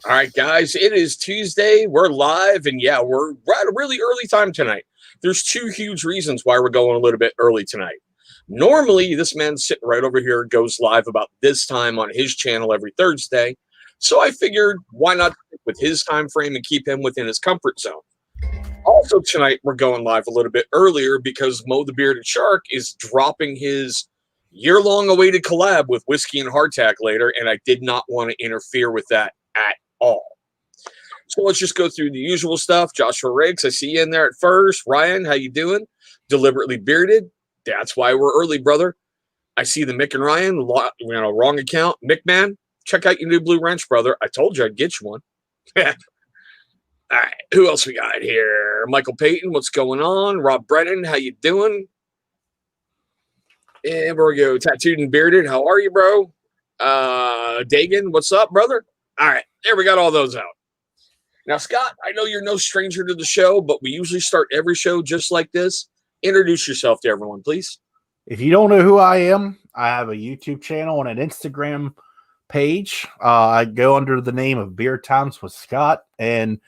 All right, guys, it is Tuesday. We're live, and yeah, we're at a really early time tonight. There's two huge reasons why we're going a little bit early tonight. Normally, this man sitting right over here goes live about this time on his channel every Thursday. So I figured, why not stick with his time frame and keep him within his comfort zone? Also, tonight we're going live a little bit earlier because Mo the Bearded Shark is dropping his year-long awaited collab with Whiskey and Hardtack later, and I did not want to interfere with that at all. So let's just go through the usual stuff. Joshua Riggs, I see you in there at first. Ryan, how you doing? Deliberately Bearded. That's why we're early, brother. I see the Mick and Ryan, wrong account. Mick, man, check out your new blue wrench, brother. I told you I'd get you one. All right, who else we got here? Michael Payton, what's going on? Rob Brennan, how you doing? And we're going to go Tattooed and Bearded. How are you, bro? Dagan, what's up, brother? All right, there we got all those out. Now, Scott, I know you're no stranger to the show, but we usually start every show just like this. Introduce yourself to everyone, please. If you don't know who I am, I have a YouTube channel and an Instagram page. I go under the name of Beer Times with Scott. And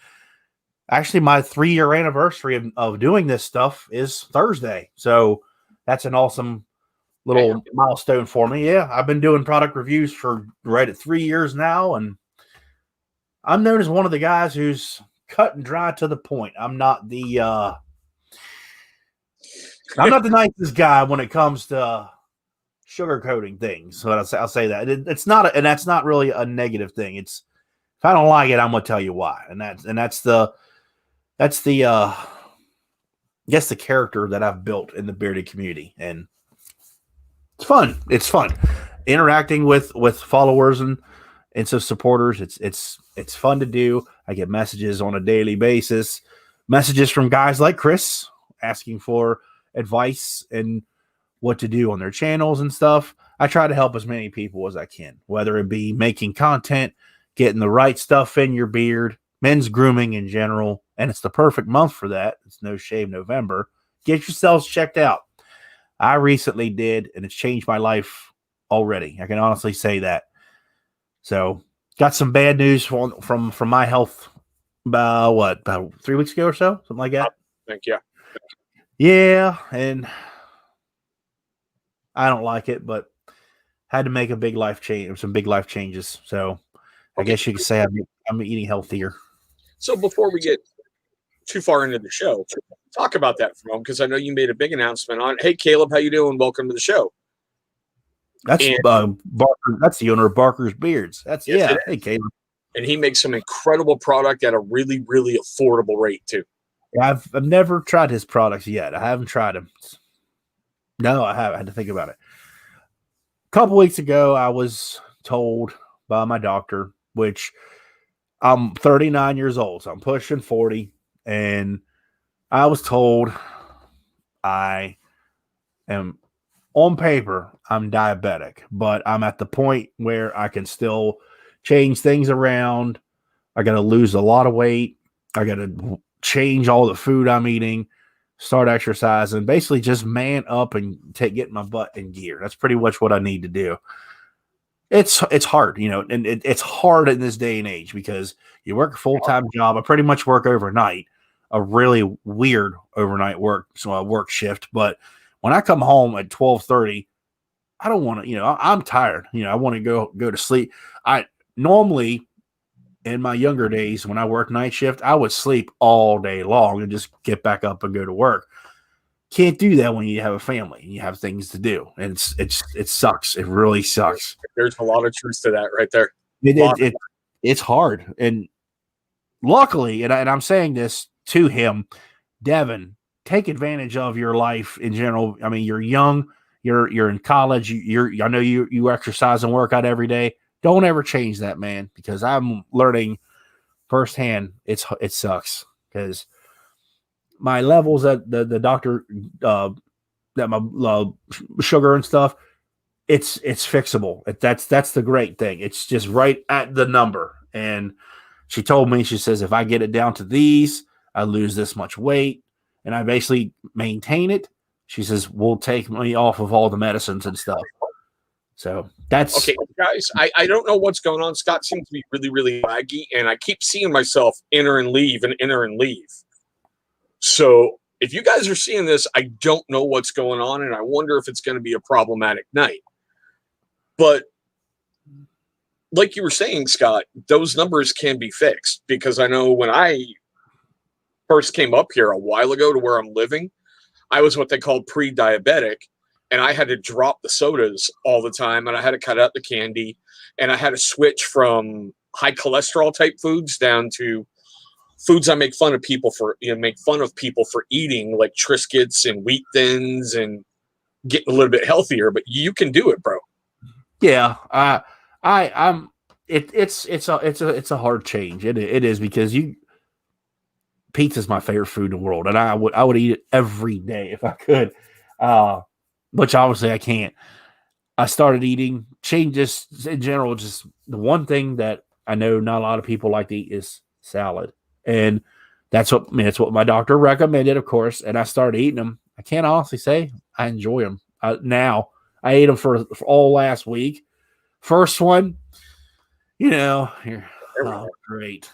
actually, my 3-year anniversary of doing this stuff is Thursday. So that's an awesome little milestone for me. Yeah, I've been doing product reviews for right at 3 years now. And I'm known as one of the guys who's cut and dry to the point. I'm not the nicest guy when it comes to sugarcoating things. So I'll say that it's not, and that's not really a negative thing. It's if I don't like it, I'm gonna tell you why, and that's the I guess the character that I've built in the bearded community, and it's fun. It's fun interacting with followers and so supporters. It's fun to do. I get messages on a daily basis, messages from guys like Chris asking for advice and what to do on their channels and stuff. I try to help as many people as I can, whether it be making content, getting the right stuff in your beard, men's grooming in general, and it's the perfect month for that. It's No Shave November. Get yourselves checked out. I recently did, and it's changed my life already. I can honestly say that. So, got some bad news from my health about 3 weeks ago or so, something like that. Thank you. Yeah, and I don't like it, but had to make a big life change, some big life changes. So, I guess you could say I'm eating healthier. So before we get too far into the show, talk about that for a moment, because I know you made a big announcement on. Hey, Caleb, how you doing? Welcome to the show. That's Barker. That's the owner of Barker's Beards. Hey, Caleb. And he makes some incredible product at a really, really affordable rate too. I've never tried his products yet. I haven't tried them. No, I haven't. I had to think about it. A couple weeks ago, I was told by my doctor, which I'm 39 years old, so I'm pushing 40, and I was told I am, on paper, I'm diabetic, but I'm at the point where I can still change things around. I got to lose a lot of weight. I got to change all the food I'm eating, start exercising, basically just man up and get my butt in gear. That's pretty much what I need to do. It's hard, and it's hard in this day and age because you work a full-time job. I pretty much work overnight, a really weird overnight work shift. But when I come home at 12:30, I don't want to, I'm tired. I want to go to sleep. I normally, in my younger days, when I worked night shift, I would sleep all day long and just get back up and go to work. Can't do that when you have a family and you have things to do, and it sucks. It really sucks. There's a lot of truth to that right there. It's hard, and luckily, and I'm saying this to him, Devin, take advantage of your life in general. I mean, you're young, you're in college, I know you exercise and work out every day. Don't ever change that, man, because I'm learning firsthand. It sucks because my levels that the doctor, that my sugar and stuff, it's fixable. That's the great thing. It's just right at the number. And she told me, she says, if I get it down to these, I lose this much weight, and I basically maintain it. She says, we'll take me off of all the medicines and stuff. So that's Okay, guys, I don't know what's going on. Scott seems to be really, really laggy, and I keep seeing myself enter and leave and enter and leave. So if you guys are seeing this, I don't know what's going on, and I wonder if it's going to be a problematic night. But like you were saying, Scott, those numbers can be fixed, because I know when I first came up here a while ago to where I'm living, I was what they called pre-diabetic, and I had to drop the sodas all the time, and I had to cut out the candy, and I had to switch from high cholesterol type foods down to foods I make fun of people for, eating, like Triscuits and Wheat Thins, and getting a little bit healthier. But you can do it, bro. yeah. I'm. It's a hard change. It is, because pizza is my favorite food in the world, and I would eat it every day if I could. Which obviously I can't. I started eating changes in general. Just the one thing that I know not a lot of people like to eat is salad, and that's what my doctor recommended, of course. And I started eating them. I can't honestly say I enjoy them now. I ate them for all last week. First one, great.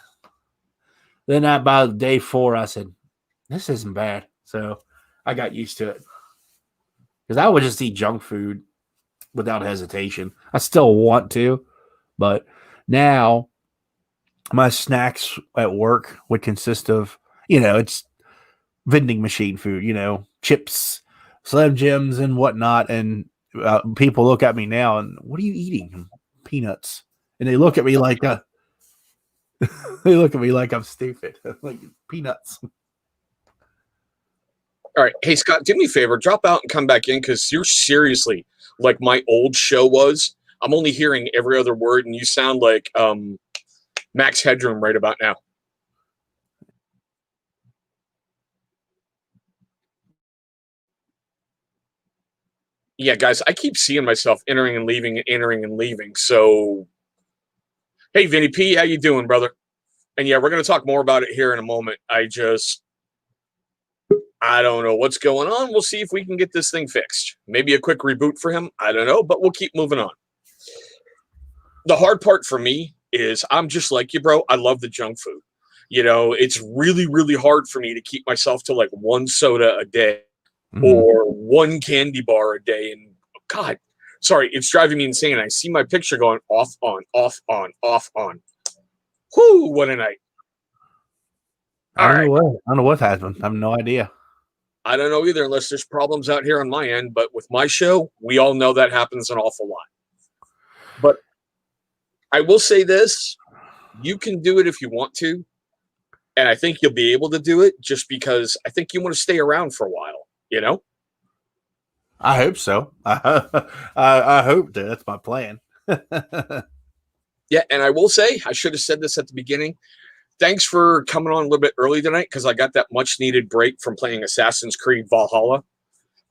Then by day 4, I said, this isn't bad. So I got used to it. Because I would just eat junk food without hesitation. I still want to, but now my snacks at work would consist of, it's vending machine food, chips, Slim Jims, and whatnot. And people look at me now and, what are you eating? Peanuts. And they look at me like I'm stupid. Like, peanuts. All right. Hey, Scott, do me a favor. Drop out and come back in, because you're seriously like my old show was. I'm only hearing every other word, and you sound like Max Headroom right about now. Yeah, guys, I keep seeing myself entering and leaving and entering and leaving. So, hey, Vinny P, how you doing, brother? And yeah, we're going to talk more about it here in a moment. I don't know what's going on. We'll see if we can get this thing fixed. Maybe a quick reboot for him. I don't know, but we'll keep moving on. The hard part for me is I'm just like you, bro. I love the junk food. It's really, really hard for me to keep myself to like one soda a day or one candy bar a day. And God, sorry, it's driving me insane. I see my picture going off, on, off, on, off, on. Whoo, what a night. I don't know what happened. I have no idea. I don't know either, unless there's problems out here on my end. But with my show, we all know that happens an awful lot. But I will say this, you can do it if you want to. And I think you'll be able to do it, just because I think you want to stay around for a while, I hope so. I hope that. That's my plan. Yeah, and I will say, I should have said this at the beginning. Thanks for coming on a little bit early tonight, because I got that much needed break from playing Assassin's Creed Valhalla.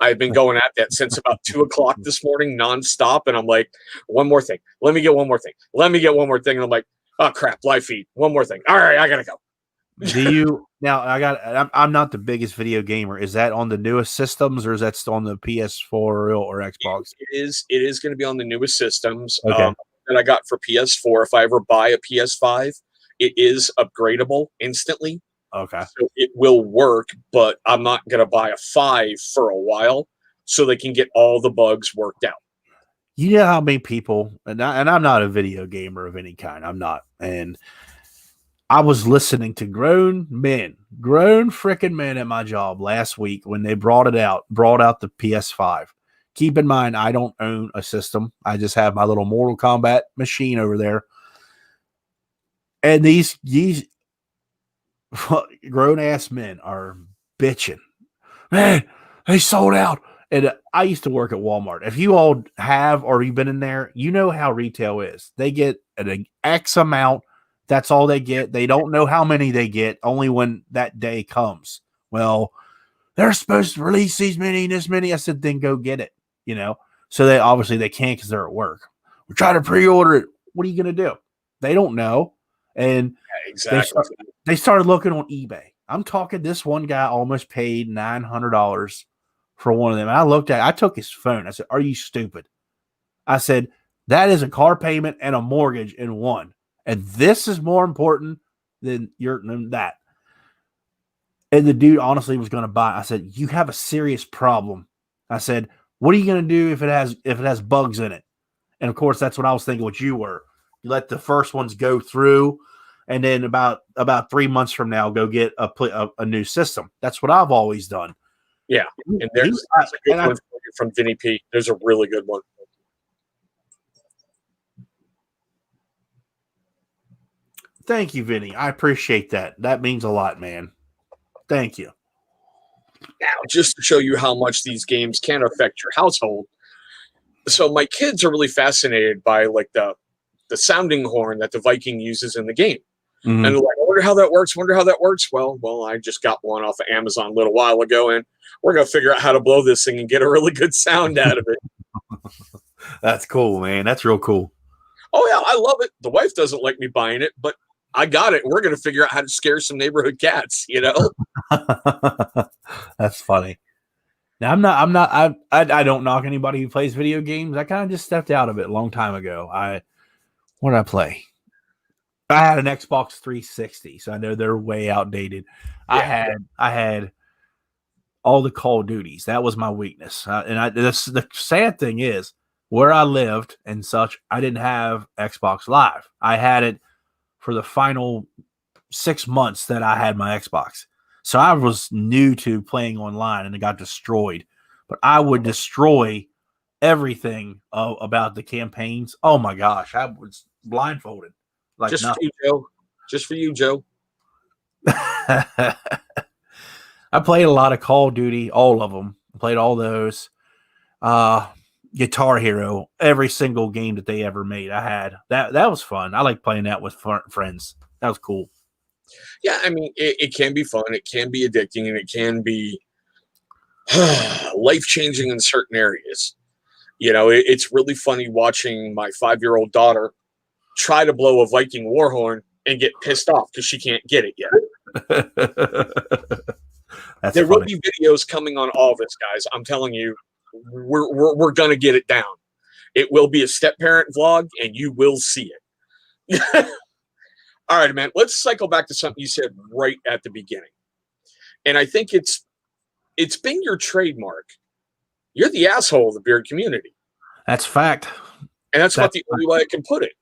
I've been going at that since about 2 o'clock this morning, nonstop. And I'm like, one more thing. Let me get one more thing. Let me get one more thing. And I'm like, oh crap, live feed. One more thing. All right, I gotta go. Now? I'm not the biggest video gamer. Is that on the newest systems, or is that still on the PS4 or Xbox? It is going to be on the newest systems. Okay. That I got for PS4. If I ever buy a PS5, it is upgradable instantly. Okay. So it will work, but I'm not going to buy a 5 for a while, so they can get all the bugs worked out. You know how many people, and I'm not a video gamer of any kind. I'm not. And I was listening to grown freaking men at my job last week when they brought out the PS5. Keep in mind, I don't own a system. I just have my little Mortal Kombat machine over there. And these grown ass men are bitching. Man, they sold out. And I used to work at Walmart. If you all have, or you've been in there, you know how retail is. They get an X amount. That's all they get. They don't know how many they get, only when that day comes. Well, they're supposed to release these many and this many. I said, then go get it. So they obviously they can't, because they're at work. We're trying to pre-order it. What are you going to do? They don't know. And Yeah, exactly. They started looking on eBay. I'm talking, this one guy almost paid $900 for one of them. And I took his phone. I said, are you stupid? I said, that is a car payment and a mortgage in one. And this is more important than that. And the dude honestly was going to buy. I said, you have a serious problem. I said, what are you going to do if it has bugs in it? And of course, that's what I was thinking what you were. You let the first ones go through, and then about 3 months from now, go get a new system. That's what I've always done. Yeah. And there's a good one from Vinny P. There's a really good one. Thank you, Vinny. I appreciate that. That means a lot, man. Thank you. Now, just to show you how much these games can affect your household. So my kids are really fascinated by like the sounding horn that the Viking uses in the game. Mm-hmm. And they're like, I wonder how that works. Well, I just got one off of Amazon a little while ago, and we're going to figure out how to blow this thing and get a really good sound out of it. That's cool, man. That's real cool. Oh, yeah, I love it. The wife doesn't like me buying it, but I got it. We're going to figure out how to scare some neighborhood cats, you know? That's funny. Now, I don't knock anybody who plays video games. I kind of just stepped out of it a long time ago. What did I play? I had an Xbox 360, so I know they're way outdated. Yeah. I had all the Call of Duties. That was my weakness. The sad thing is, where I lived and such, I didn't have Xbox Live. I had it for the final 6 months that I had my Xbox. So I was new to playing online and it got destroyed. But I would destroy everything about the campaigns. Oh my gosh, I was blindfolded. Like just nothing. For you, Joe. Just for you, Joe. I played a lot of Call of Duty, all of them. I played all those. Guitar Hero, every single game that they ever made, I had. That was fun. I like playing that with friends. That was cool. Yeah, I mean, it can be fun. It can be addicting, and it can be life-changing in certain areas. You know, it's really funny watching my 5-year-old daughter try to blow a Viking war horn and get pissed off because she can't get it yet. There will be videos coming on all this, guys. I'm telling you, we're gonna get it down. It will be a step parent vlog, and you will see it. All right, man. Let's cycle back to something you said right at the beginning, and I think it's been your trademark. You're the asshole of the beard community. That's fact, and that's about the only way I can put it.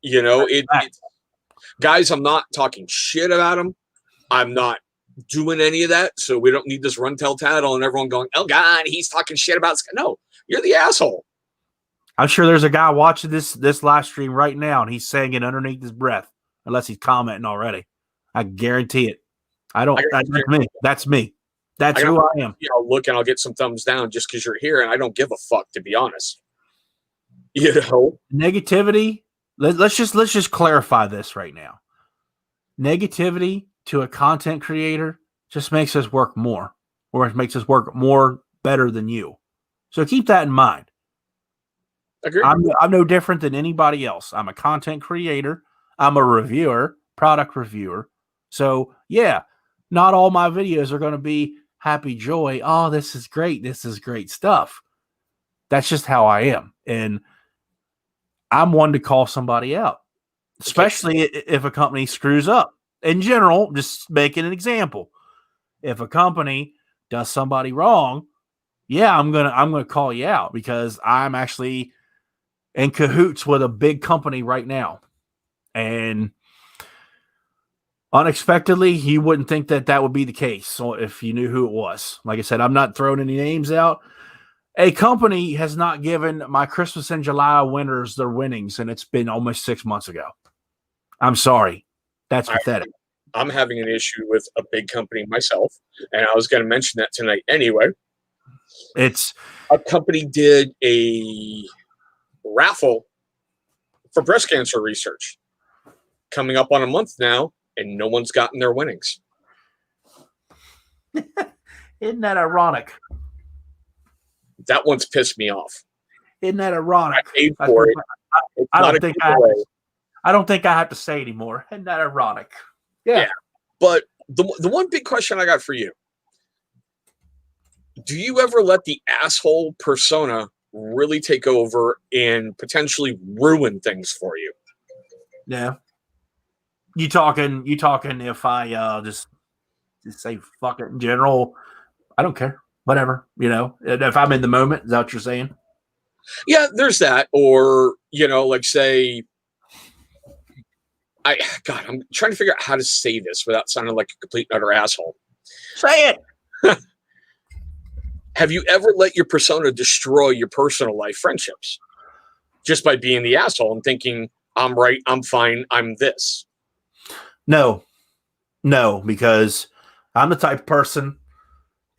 You know, guys. I'm not talking shit about them. I'm not doing any of that, so we don't need this run tell tattle and everyone going, oh God, he's talking shit about this. No, you're the asshole. I'm sure there's a guy watching this live stream right now and he's saying it underneath his breath, unless he's commenting already. I guarantee it. That's me. That's who I am. I'll look and I'll get some thumbs down just because you're here, and I don't give a fuck, to be honest. You know, negativity. Let's just clarify this right now. Negativity to a content creator just makes us work more, or it makes us work more better than you. So keep that in mind. Agreed. I'm no different than anybody else. I'm a content creator. I'm a reviewer, product reviewer. So yeah, not all my videos are going to be happy joy. Oh, this is great. This is great stuff. That's just how I am. And I'm one to call somebody out, especially if a company screws up. In general, just making an example. If a company does somebody wrong, yeah, I'm gonna call you out because I'm actually in cahoots with a big company right now. And unexpectedly, you wouldn't think that would be the case. So if you knew who it was, like I said, I'm not throwing any names out. A company has not given my Christmas and July winners their winnings, and it's been almost 6 months ago. I'm sorry. That's pathetic. I'm having an issue with a big company myself, and I was going to mention that tonight anyway. It's a company did a raffle for breast cancer research coming up on a month now, and no one's gotten their winnings. Isn't that ironic? That one's pissed me off. Isn't that ironic? I paid for it. I don't think I have to say anymore. Isn't that ironic? Yeah. But the one big question I got for you, do you ever let the asshole persona really take over and potentially ruin things for you. Yeah. You talking if I just say fuck it in general, I don't care. Whatever, if I'm in the moment, is that what you're saying? Yeah, there's that. Or, like say, I'm trying to figure out how to say this without sounding like a complete and utter asshole. Say it. Have you ever let your persona destroy your personal life friendships just by being the asshole and thinking, I'm right, I'm fine, I'm this? No, because I'm the type of person,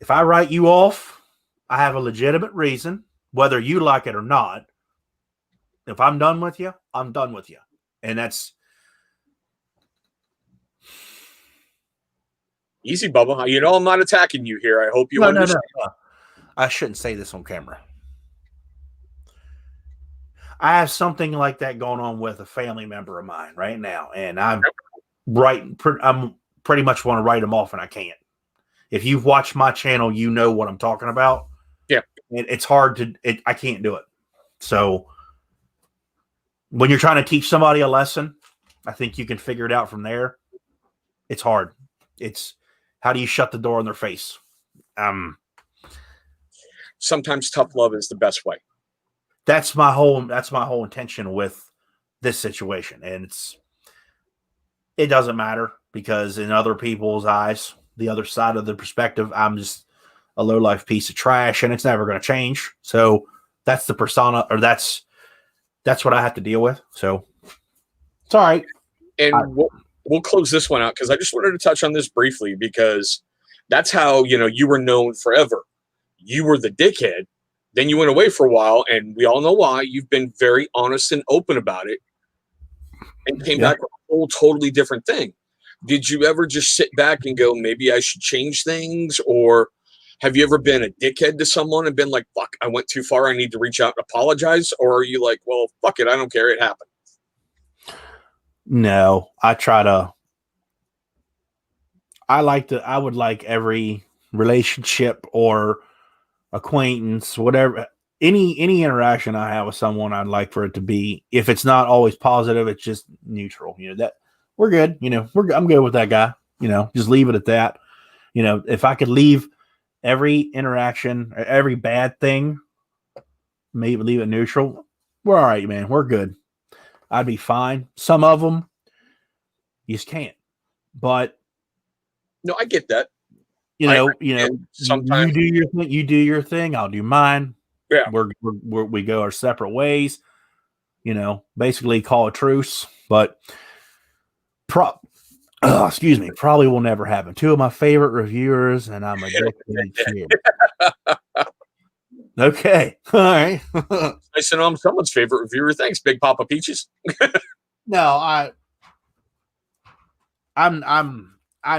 if I write you off, I have a legitimate reason, whether you like it or not. If I'm done with you, I'm done with you. And that's easy, Bubba. I'm not attacking you here. I hope you understand. No. I shouldn't say this on camera. I have something like that going on with a family member of mine right now, and I'm pretty much want to write them off, and I can't. If you've watched my channel, you know what I'm talking about. Yeah, it's hard to. I can't do it. So when you're trying to teach somebody a lesson, I think you can figure it out from there. It's hard. It's how do you shut the door in their face? Sometimes tough love is the best way. That's my whole intention with this situation. And it doesn't matter because in other people's eyes, the other side of the perspective, I'm just a low life piece of trash and it's never going to change. So that's the persona, or that's what I have to deal with. So it's all right. And we'll close this one out because I just wanted to touch on this briefly because that's how, you were known forever. You were the dickhead. Then you went away for a while, and we all know why. You've been very honest and open about it and came back with a whole totally different thing. Did you ever just sit back and go, maybe I should change things? Or have you ever been a dickhead to someone and been like, fuck, I went too far, I need to reach out and apologize? Or are you like, well, fuck it, I don't care, it happened? No, I would like every relationship or acquaintance, whatever, any interaction I have with someone, I'd like for it to be, if it's not always positive, it's just neutral. That we're good. I'm good with that guy. Just leave it at that. If I could leave every interaction, every bad thing, maybe leave it neutral, we're all right, man. We're good. I'd be fine. Some of them you just can't. But no, I get that. Sometimes you do your thing, I'll do mine. Yeah, we go our separate ways. Basically call a truce. But excuse me, probably will never happen. Two of my favorite reviewers, and I'm a kid. Okay, all right. Nice to know I'm someone's favorite reviewer. Thanks, Big Papa Peaches. No, I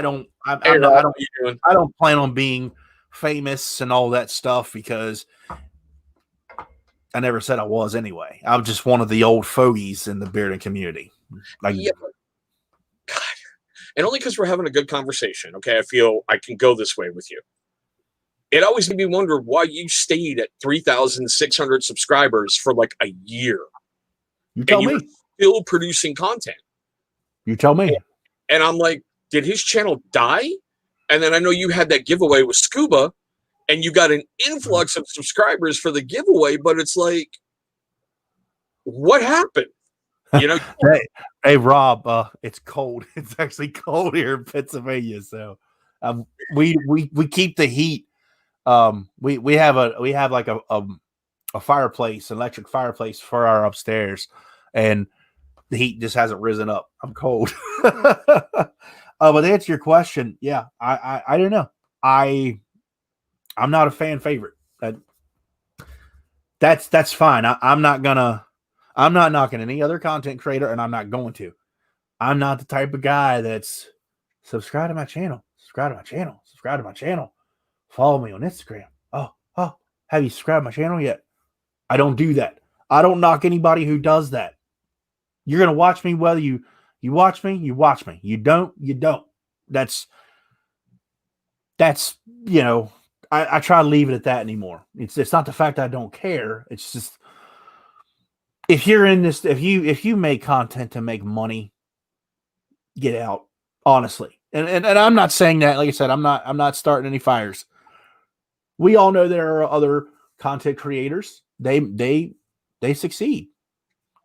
don't plan on being famous and all that stuff because I never said I was anyway. I'm just one of the old fogies in the bearding community. God. And only because we're having a good conversation, okay, I feel I can go this way with you. It always made me wonder why you stayed at 3,600 subscribers for like a year. You tell me. Still producing content. You tell me. And I'm like, did his channel die? And then I know you had that giveaway with Scuba, and you got an influx of subscribers for the giveaway, but it's like, what happened? Hey Rob, it's cold. It's actually cold here in Pennsylvania, so we keep the heat. We have like a fireplace, electric fireplace for our upstairs, and the heat just hasn't risen up. I'm cold. But to answer your question, yeah, I don't know. I'm not a fan favorite. That's fine. I'm not knocking any other content creator, and I'm not going to. I'm not the type of guy that's subscribe to my channel, follow me on Instagram. Oh, have you subscribed to my channel yet? I don't do that. I don't knock anybody who does that. You're gonna watch me whether you watch me, you watch me. You don't, you don't. That's I try to leave it at that anymore. It's not the fact I don't care. It's just if you're in this, if you make content to make money, get out. Honestly, and I'm not saying that. Like I said, I'm not starting any fires. We all know there are other content creators. They succeed.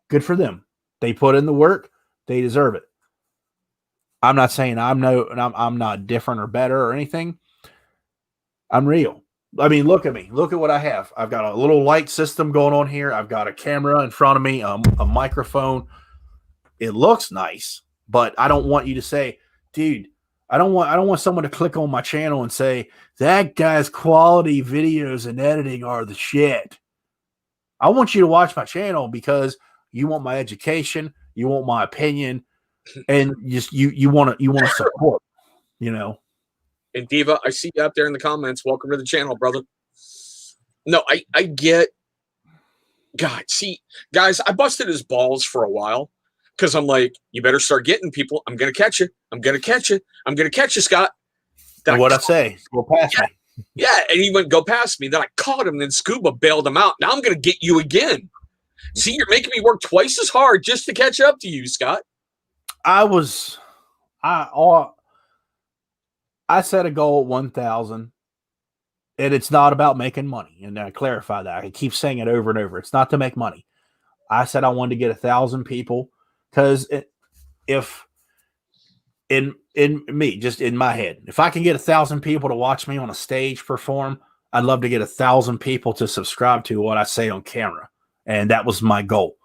Good for them. They put in the work. They deserve it. I'm not saying I'm not different or better or anything. I'm real. I mean, look at me. Look at what I have. I've got a little light system going on here. I've got a camera in front of me, a microphone. It looks nice, but I don't want you to say, dude, I don't want someone to click on my channel and say that guy's quality videos and editing are the shit. I want you to watch my channel because you want my education, you want my opinion, and just you want to support, you know. And Diva, I see you out there in the comments. Welcome to the channel, brother. No, I get. God, see, guys, I busted his balls for a while because I'm like, you better start getting people. I'm gonna catch you. I'm gonna catch you. I'm gonna catch you, Scott. Then what I say? Go past me. Yeah, and he went go past me. Then I caught him. Then Scuba bailed him out. Now I'm gonna get you again. See, you're making me work twice as hard just to catch up to you, Scott. I set a goal at 1,000, and it's not about making money. And I clarify that. I keep saying it over and over. It's not to make money. I said I wanted to get 1,000 people because if in me, just in my head, if I can get 1,000 people to watch me on a stage perform, I'd love to get 1,000 people to subscribe to what I say on camera. And that was my goal.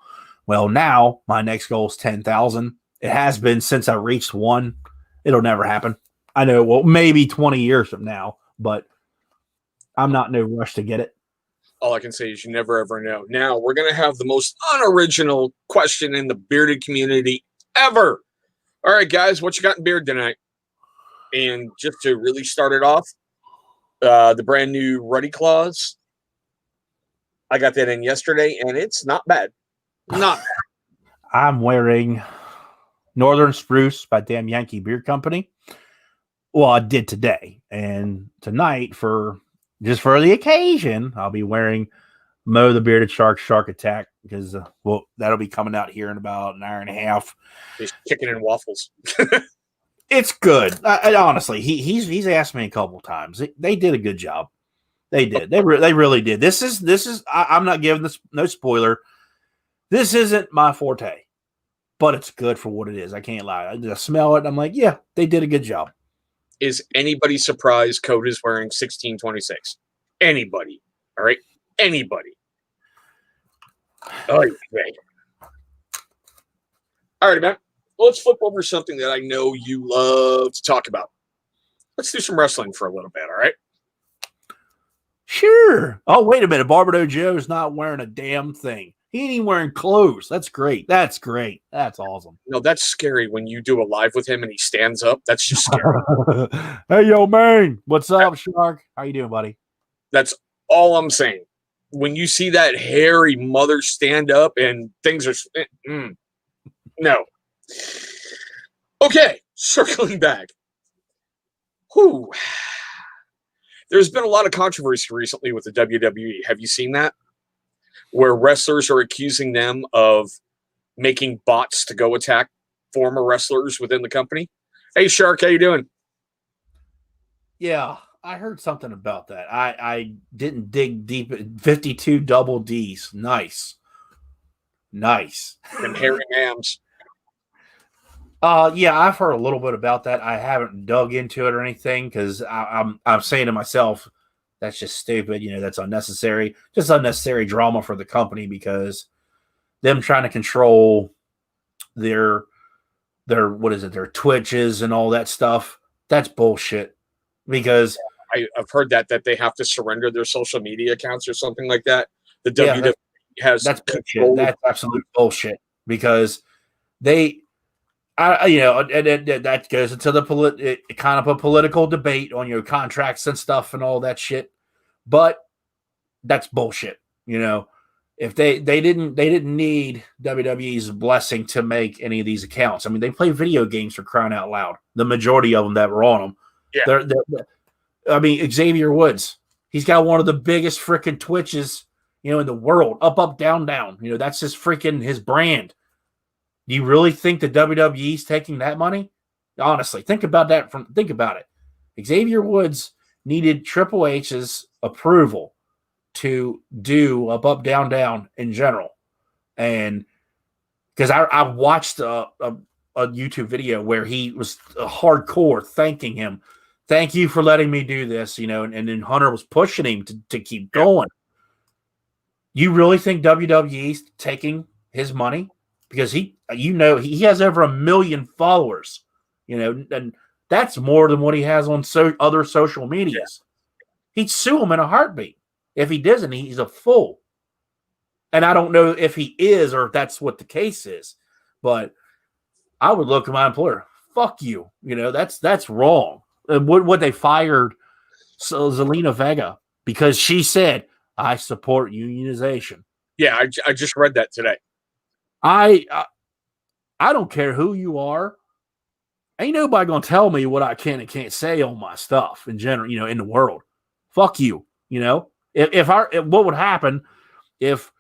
Well, now my next goal is 10,000. It has been since I reached 1. It'll never happen. I know, well, maybe 20 years from now, but I'm not in no rush to get it. All I can say is you never ever know. Now, we're going to have the most unoriginal question in the bearded community ever. All right, guys, what you got in beard tonight? And just to really start it off, the brand new Ruddy Claws. I got that in yesterday, and it's not bad. Not bad. I'm wearing Northern Spruce by Damn Yankee Beard Company. Well, I did today, and tonight just for the occasion, I'll be wearing Mo the Bearded Shark Attack because that'll be coming out here in about an hour and a half. He's chicken and waffles. It's good. Honestly, he's asked me a couple times. They did a good job. They did. They really did. This is. I'm not giving this no spoiler. This isn't my forte, but it's good for what it is. I can't lie. I smell it. I'm like, yeah, they did a good job. Is anybody surprised Code is wearing 1626? Anybody? All right, anybody? Oh, okay. All right, man. Well, let's flip over something that I know you love to talk about. Let's do some wrestling for a little bit. All right. Sure. Oh, wait a minute. Barbado Joe's not wearing a damn thing. He ain't even wearing clothes. That's great. That's great. That's awesome. No, that's scary when you do a live with him and he stands up. That's just scary. Hey, yo, man. What's up, Shark? How you doing, buddy? That's all I'm saying. When you see that hairy mother stand up and things are... No. Okay, circling back. Whew. There's been a lot of controversy recently with the WWE. Have you seen that? Where wrestlers are accusing them of making bots to go attack former wrestlers within the company. Hey, Shark, how you doing? Yeah, I heard something about that. I didn't dig deep. 52 double Ds. Nice. Them hairy mams. Yeah, I've heard a little bit about that. I haven't dug into it or anything because I'm saying to myself, that's just stupid. You know, that's unnecessary. Just unnecessary drama for the company because them trying to control their their Twitches and all that stuff. That's bullshit. Because I've heard that they have to surrender their social media accounts or something like that. The WWE has that's bullshit. That's absolute bullshit because they. That goes into the kind of a political debate on your contracts and stuff and all that shit. But that's bullshit. You know, if they didn't need WWE's blessing to make any of these accounts. I mean, they play video games for crying out loud. The majority of them that were on them. Yeah. I mean, Xavier Woods, He's got one of the biggest freaking Twitches, in the world. Up, up, down, down. That's just freaking his brand. Do you really think the WWE's taking that money? Honestly, think about that. Think about it. Xavier Woods needed Triple H's approval to do up, up, down, down in general. And because I watched a YouTube video where he was hardcore thanking him. Thank you for letting me do this, and then Hunter was pushing him to keep going. You really think WWE's taking his money? Because he has over 1 million followers, and that's more than what he has on other social medias. He'd sue him in a heartbeat. If he doesn't, he's a fool. And I don't know if he is or if that's what the case is, but I would look at my employer. Fuck you. That's wrong. What they fired Zelina Vega because she said, I support unionization. Yeah, I just read that today. I don't care who you are. Ain't nobody gonna tell me what I can and can't say on my stuff in general, in the world. Fuck you. What would happen if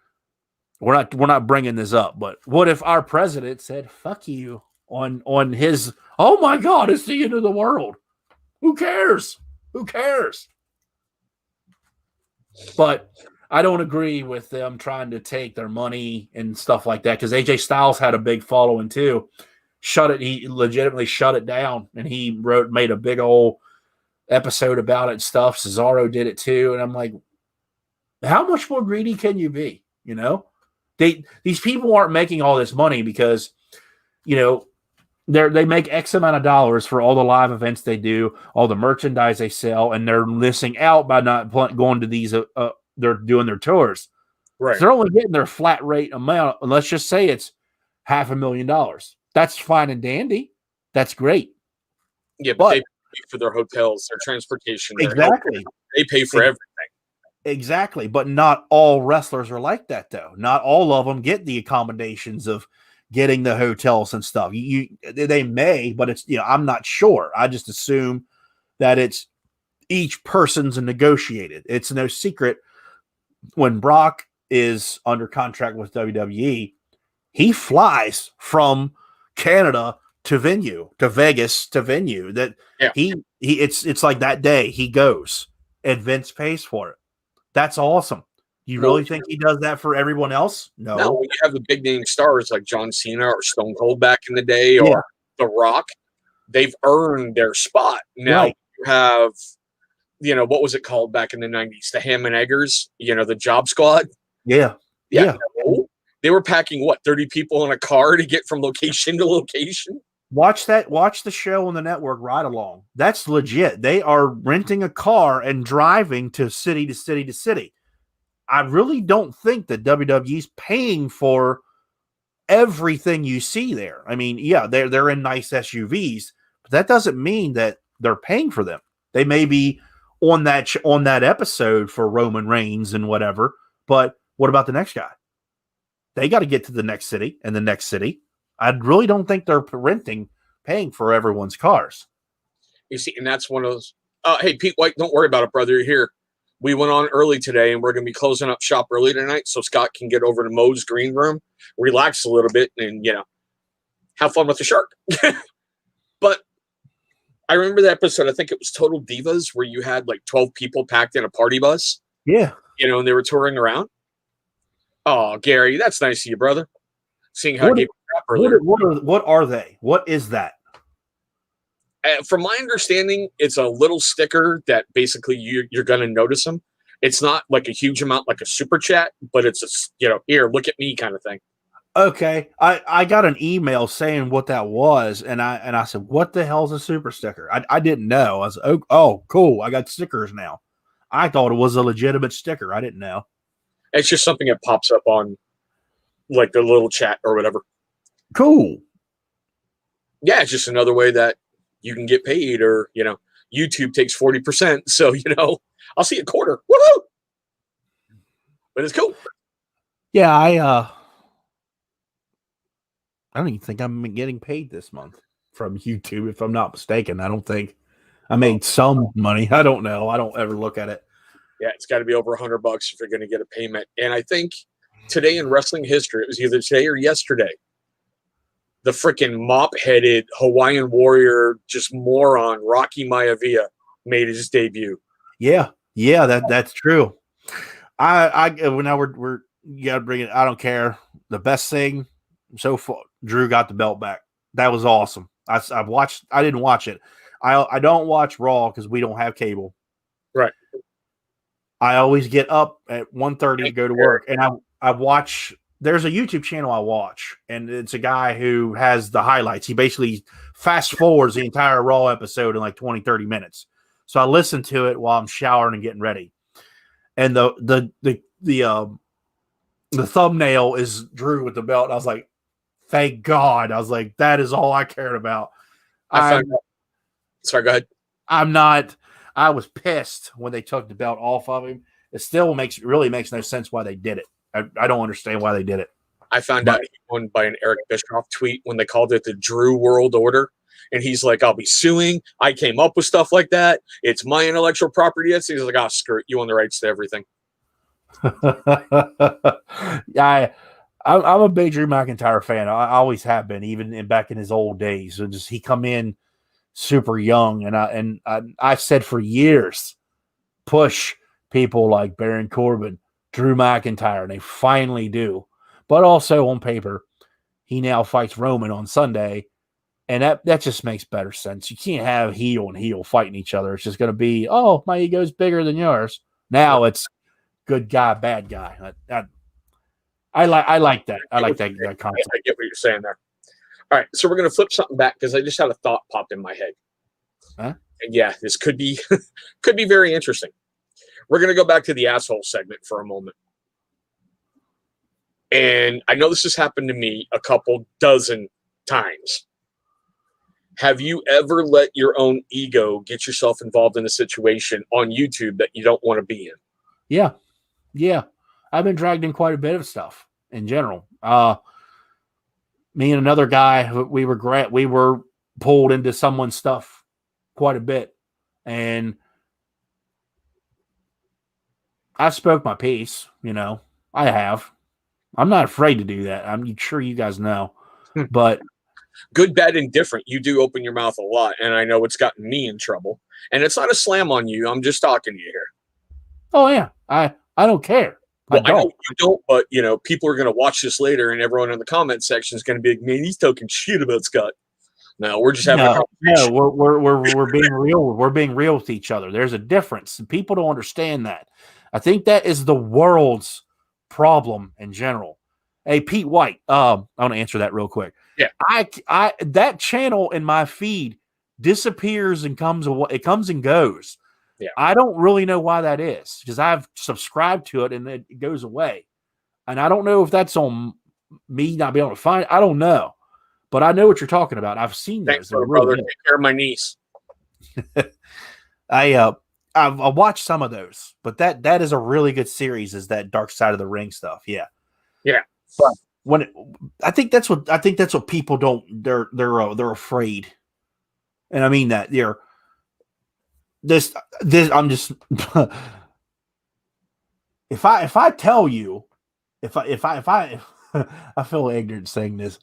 we're not bringing this up, but what if our president said fuck you on his, oh my God, it's the end of the world. Who cares? But I don't agree with them trying to take their money and stuff like that because AJ Styles had a big following too. He legitimately shut it down, and he made a big old episode about it and stuff. Cesaro did it too, and I'm like, how much more greedy can you be? These people aren't making all this money because they make X amount of dollars for all the live events they do, all the merchandise they sell, and they're missing out by not going to these. They're doing their tours. Right. So they're only getting their flat rate amount. And let's just say it's $500,000. That's fine and dandy. That's great. Yeah, but they pay for their hotels, their transportation. Exactly. They pay for everything. Exactly. But not all wrestlers are like that, though. Not all of them get the accommodations of getting the hotels and stuff. They may, but it's, I'm not sure. I just assume that it's each person's negotiated. It's no secret when Brock is under contract with WWE, he flies from Canada to Vegas to venue. That it's like that day he goes and Vince pays for it. That's awesome. You really think he does that for everyone else? No. When you have the big name stars like John Cena or Stone Cold back in the day, or The Rock, they've earned their spot. Now you have, what was it called back in the 90s? The Ham and Eggers, the Job Squad. Yeah. They were packing 30 people in a car to get from location to location. Watch the show on the network Ride Along. That's legit. They are renting a car and driving to city to city to city. I really don't think that WWE's paying for everything you see there. I mean, they're in nice SUVs, but that doesn't mean that they're paying for them. They may be on that episode for Roman Reigns and whatever, but what about the next guy? They got to get to the next city and the next city. I really don't think they're paying for everyone's cars. You see, and that's one of those. Hey, Pete White, don't worry about it, brother. You're here. We went on early today, and we're going to be closing up shop early tonight, so Scott can get over to Moe's green room, relax a little bit, and have fun with the shark. But I remember the episode. I think it was Total Divas, where you had 12 people packed in a party bus. Yeah, and they were touring around. Oh, Gary, that's nice of you, brother. Seeing how what are they? What is that? From my understanding, it's a little sticker that basically you're going to notice them. It's not like a huge amount, like a super chat, but it's here, look at me kind of thing. Okay, I got an email saying what that was, and I said, what the hell's a super sticker? I didn't know. I was oh cool, I got stickers now. I thought it was a legitimate sticker. I didn't know. It's just something that pops up on the little chat or whatever. Cool. Yeah, it's just another way that you can get paid, or YouTube takes 40%, so I'll see a quarter. Woohoo! But it's cool. Yeah, I don't even think I'm getting paid this month from YouTube, if I'm not mistaken. I don't think I made some money. I don't know. I don't ever look at it. Yeah, it's got to be over $100 if you're going to get a payment. And I think today in wrestling history, it was either today or yesterday, the freaking mop-headed Hawaiian Warrior, just moron, Rocky Maivia, made his debut. Yeah, that's true. Now we're you gotta bring it. I don't care. The best thing so far, Drew got the belt back. That was awesome. I've watched. I didn't watch it. I don't watch Raw because we don't have cable. Right. I always get up at 1:30 to go to work, and I watch. There's a YouTube channel I watch, and it's a guy who has the highlights. He basically fast forwards the entire Raw episode in like 20, 30 minutes. So I listen to it while I'm showering and getting ready. And the thumbnail is Drew with the belt. And I was like, thank God. I was like, that is all I cared about. Sorry, go ahead. I was pissed when they took the belt off of him. It still really makes no sense why they did it. I don't understand why they did it. I found out he won by an Eric Bischoff tweet when they called it the Drew World Order. And he's like, I'll be suing. I came up with stuff like that. It's my intellectual property. He's like, oh, screw it. You own the rights to everything. I'm a big Drew McIntyre fan. I always have been, even back in his old days. So he come in super young, and I've said for years, push people like Baron Corbin, Drew McIntyre, and they finally do. But also on paper, he now fights Roman on Sunday. And that just makes better sense. You can't have heel and heel fighting each other. It's just going to be, oh, my ego's bigger than yours. Now it's good guy, bad guy. I like that. I like that concept. I get what you're saying there. All right, so we're going to flip something back because I just had a thought popped in my head. Huh? And yeah, this could be very interesting. We're going to go back to the asshole segment for a moment. And I know this has happened to me a couple dozen times. Have you ever let your own ego get yourself involved in a situation on YouTube that you don't want to be in? Yeah. I've been dragged in quite a bit of stuff in general. Me and another guy, we were pulled into someone's stuff quite a bit. And I spoke my piece, I have. I'm not afraid to do that. I'm sure you guys know. But good, bad, and different. You do open your mouth a lot, and I know it's gotten me in trouble. And it's not a slam on you. I'm just talking to you here. Oh, yeah. I don't care. Well, I know you don't, but, people are going to watch this later, and everyone in the comment section is going to be like, man, he's talking shit about Scott. No, we're just having a conversation. No, we're being real. We're being real with each other. There's a difference, and people don't understand that. I think that is the world's problem in general. Hey, Pete White, I want to answer that real quick. Yeah, I that channel in my feed disappears and comes away. It comes and goes. Yeah, I don't really know why that is because I've subscribed to it and it goes away, and I don't know if that's on me not being able to find it. I don't know, but I know what you're talking about. I've seen thanks, those. brother. Take care of my niece. I've watched some of those, but that is a really good series. Is that Dark Side of the Ring stuff? Yeah. But I think that's what people don't. They're afraid, and I mean that this. I'm just if I tell you if I I feel ignorant saying this.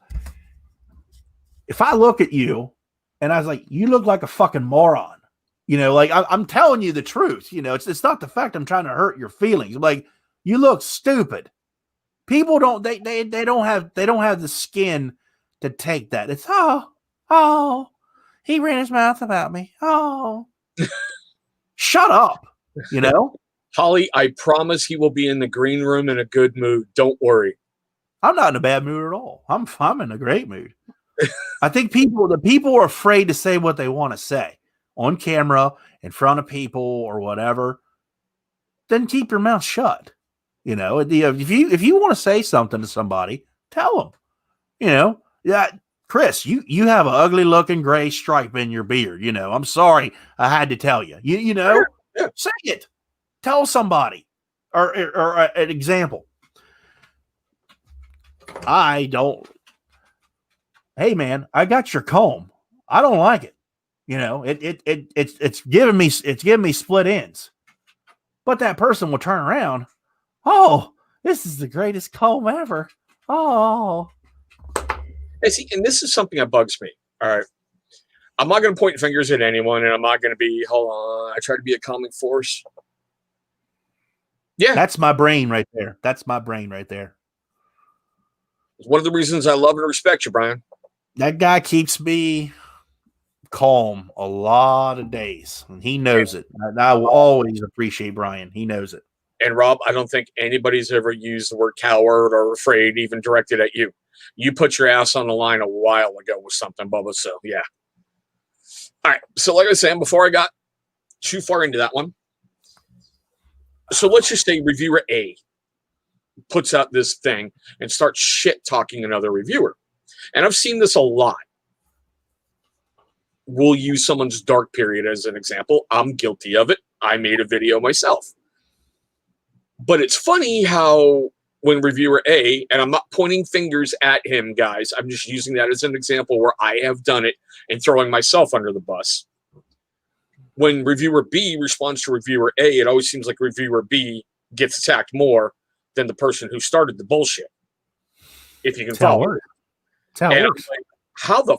If I look at you and I was like, you look like a fucking moron, like I'm telling you the truth. It's not the fact I'm trying to hurt your feelings. I'm like, you look stupid. People don't they don't have the skin to take that. It's oh he ran his mouth about me. Oh, shut up. Holly, I promise he will be in the green room in a good mood. Don't worry. I'm not in a bad mood at all. I'm in a great mood. I think the people are afraid to say what they want to say on camera in front of people or whatever. Then keep your mouth shut. If you want to say something to somebody, tell them. Yeah, Chris, you have an ugly looking gray stripe in your beard. I'm sorry, I had to tell you. Yeah. Say it. Tell somebody, or an example. Hey man, I got your comb. I don't like it. It's giving me split ends. But that person will turn around. Oh, this is the greatest comb ever. Oh. And see, and this is something that bugs me. All right. I'm not going to point fingers at anyone, and I'm not going to be, hold on, I try to be a calming force. Yeah. That's my brain right there. That's my brain right there. It's one of the reasons I love and respect you, Brian. That guy keeps me calm a lot of days, and he knows it. I will always appreciate Brian. He knows it. And Rob, I don't think anybody's ever used the word coward or afraid, even directed at you. You put your ass on the line a while ago with something, Bubba. So, yeah. All right. So, like I was saying, before I got too far into that one, so let's just say reviewer A puts out this thing and starts shit talking another reviewer. And I've seen this a lot. We'll use someone's dark period as an example. I'm guilty of it. I made a video myself. But it's funny how when reviewer A, and I'm not pointing fingers at him, guys, I'm just using that as an example where I have done it and throwing myself under the bus. When reviewer B responds to reviewer A, it always seems like reviewer B gets attacked more than the person who started the bullshit. If you can follow it. That's how it works. Like, how the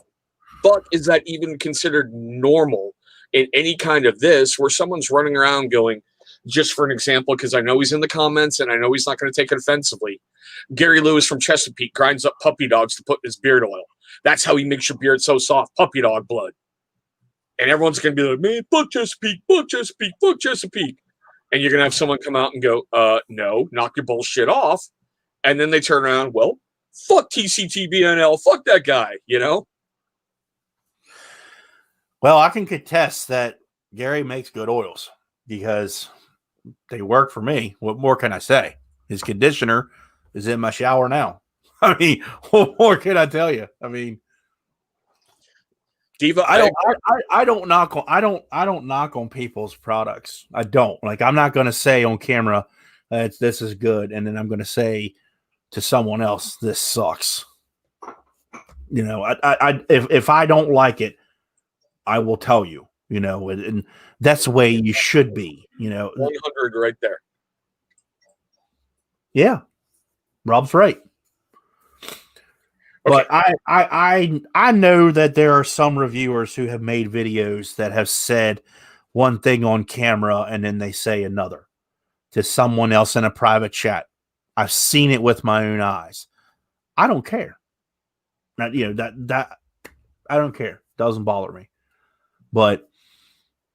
fuck is that even considered normal in any kind of this where someone's running around going, just for an example, because I know he's in the comments and I know he's not going to take it offensively. Gary Lewis from Chesapeake grinds up puppy dogs to put in his beard oil. That's how he makes your beard so soft, puppy dog blood. And everyone's going to be like, man, fuck Chesapeake, fuck Chesapeake, fuck Chesapeake. And you're going to have someone come out and go, no, knock your bullshit off. And then they turn around, well, fuck TCTBNL, fuck that guy, you know? Well, I can contest that Gary makes good oils because they work for me. What more can I say? His conditioner is in my shower now. I mean, what more can I tell you? I mean, Diva, I don't knock on people's products. I don't. Like, I'm not going to say on camera this is good, and then I'm going to say to someone else this sucks. You know, if I don't like it, I will tell you. You know, and that's the way you should be. You know, 100 right there. Yeah, Rob's right. Okay. But I know that there are some reviewers who have made videos that have said one thing on camera and then they say another to someone else in a private chat. I've seen it with my own eyes. I don't care. Now, you know, that I don't care. Doesn't bother me. But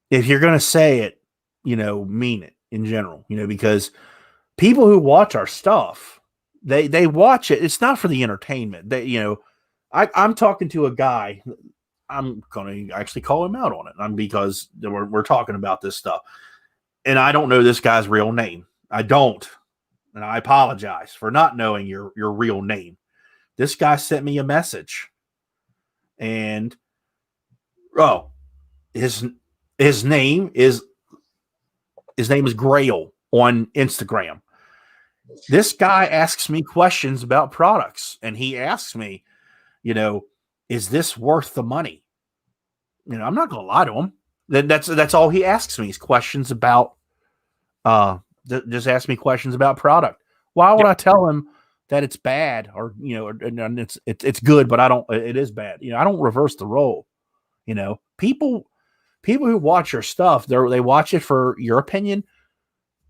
if you're going to say it, you know, mean it in general, you know, because people who watch our stuff, they watch it. It's not for the entertainment. They, you know, I'm talking to a guy. I'm going to actually call him out on it because we're talking about this stuff. And I don't know this guy's real name. I don't. And I apologize for not knowing your real name. This guy sent me a message. And, his name is Grail on Instagram. This guy asks me questions about products, and he asks me, you know, is this worth the money? You know, I'm not going to lie to him. That's all he asks me is questions about. Just ask me questions about product. Why would I tell him that it's bad or you know, and it's good, but it is bad. You know, I don't reverse the role. You know, people who watch your stuff, they watch it for your opinion,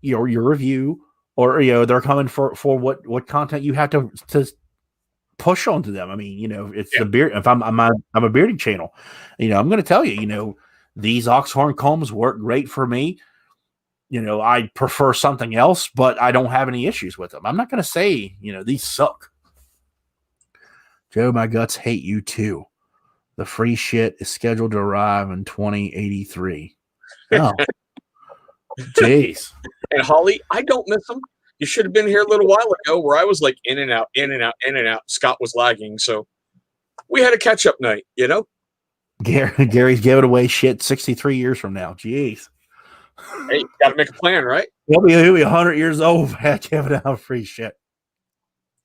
your review. Or, you know, they're coming for what content you have to push onto them. I mean, you know, it's the beard. If I'm a bearding channel, you know, I'm going to tell you, you know, these oxhorn combs work great for me. You know, I prefer something else, but I don't have any issues with them. I'm not going to say, you know, these suck. Joe, my guts hate you too. The free shit is scheduled to arrive in 2083. Oh. Jeez. And Holly, I don't miss them. You should have been here a little while ago where I was like in and out, in and out, in and out. Scott was lagging. So we had a catch up night, you know? Gary's giving away shit 63 years from now. Jeez. Hey, you got to make a plan, right? He'll be 100 years old giving out free shit.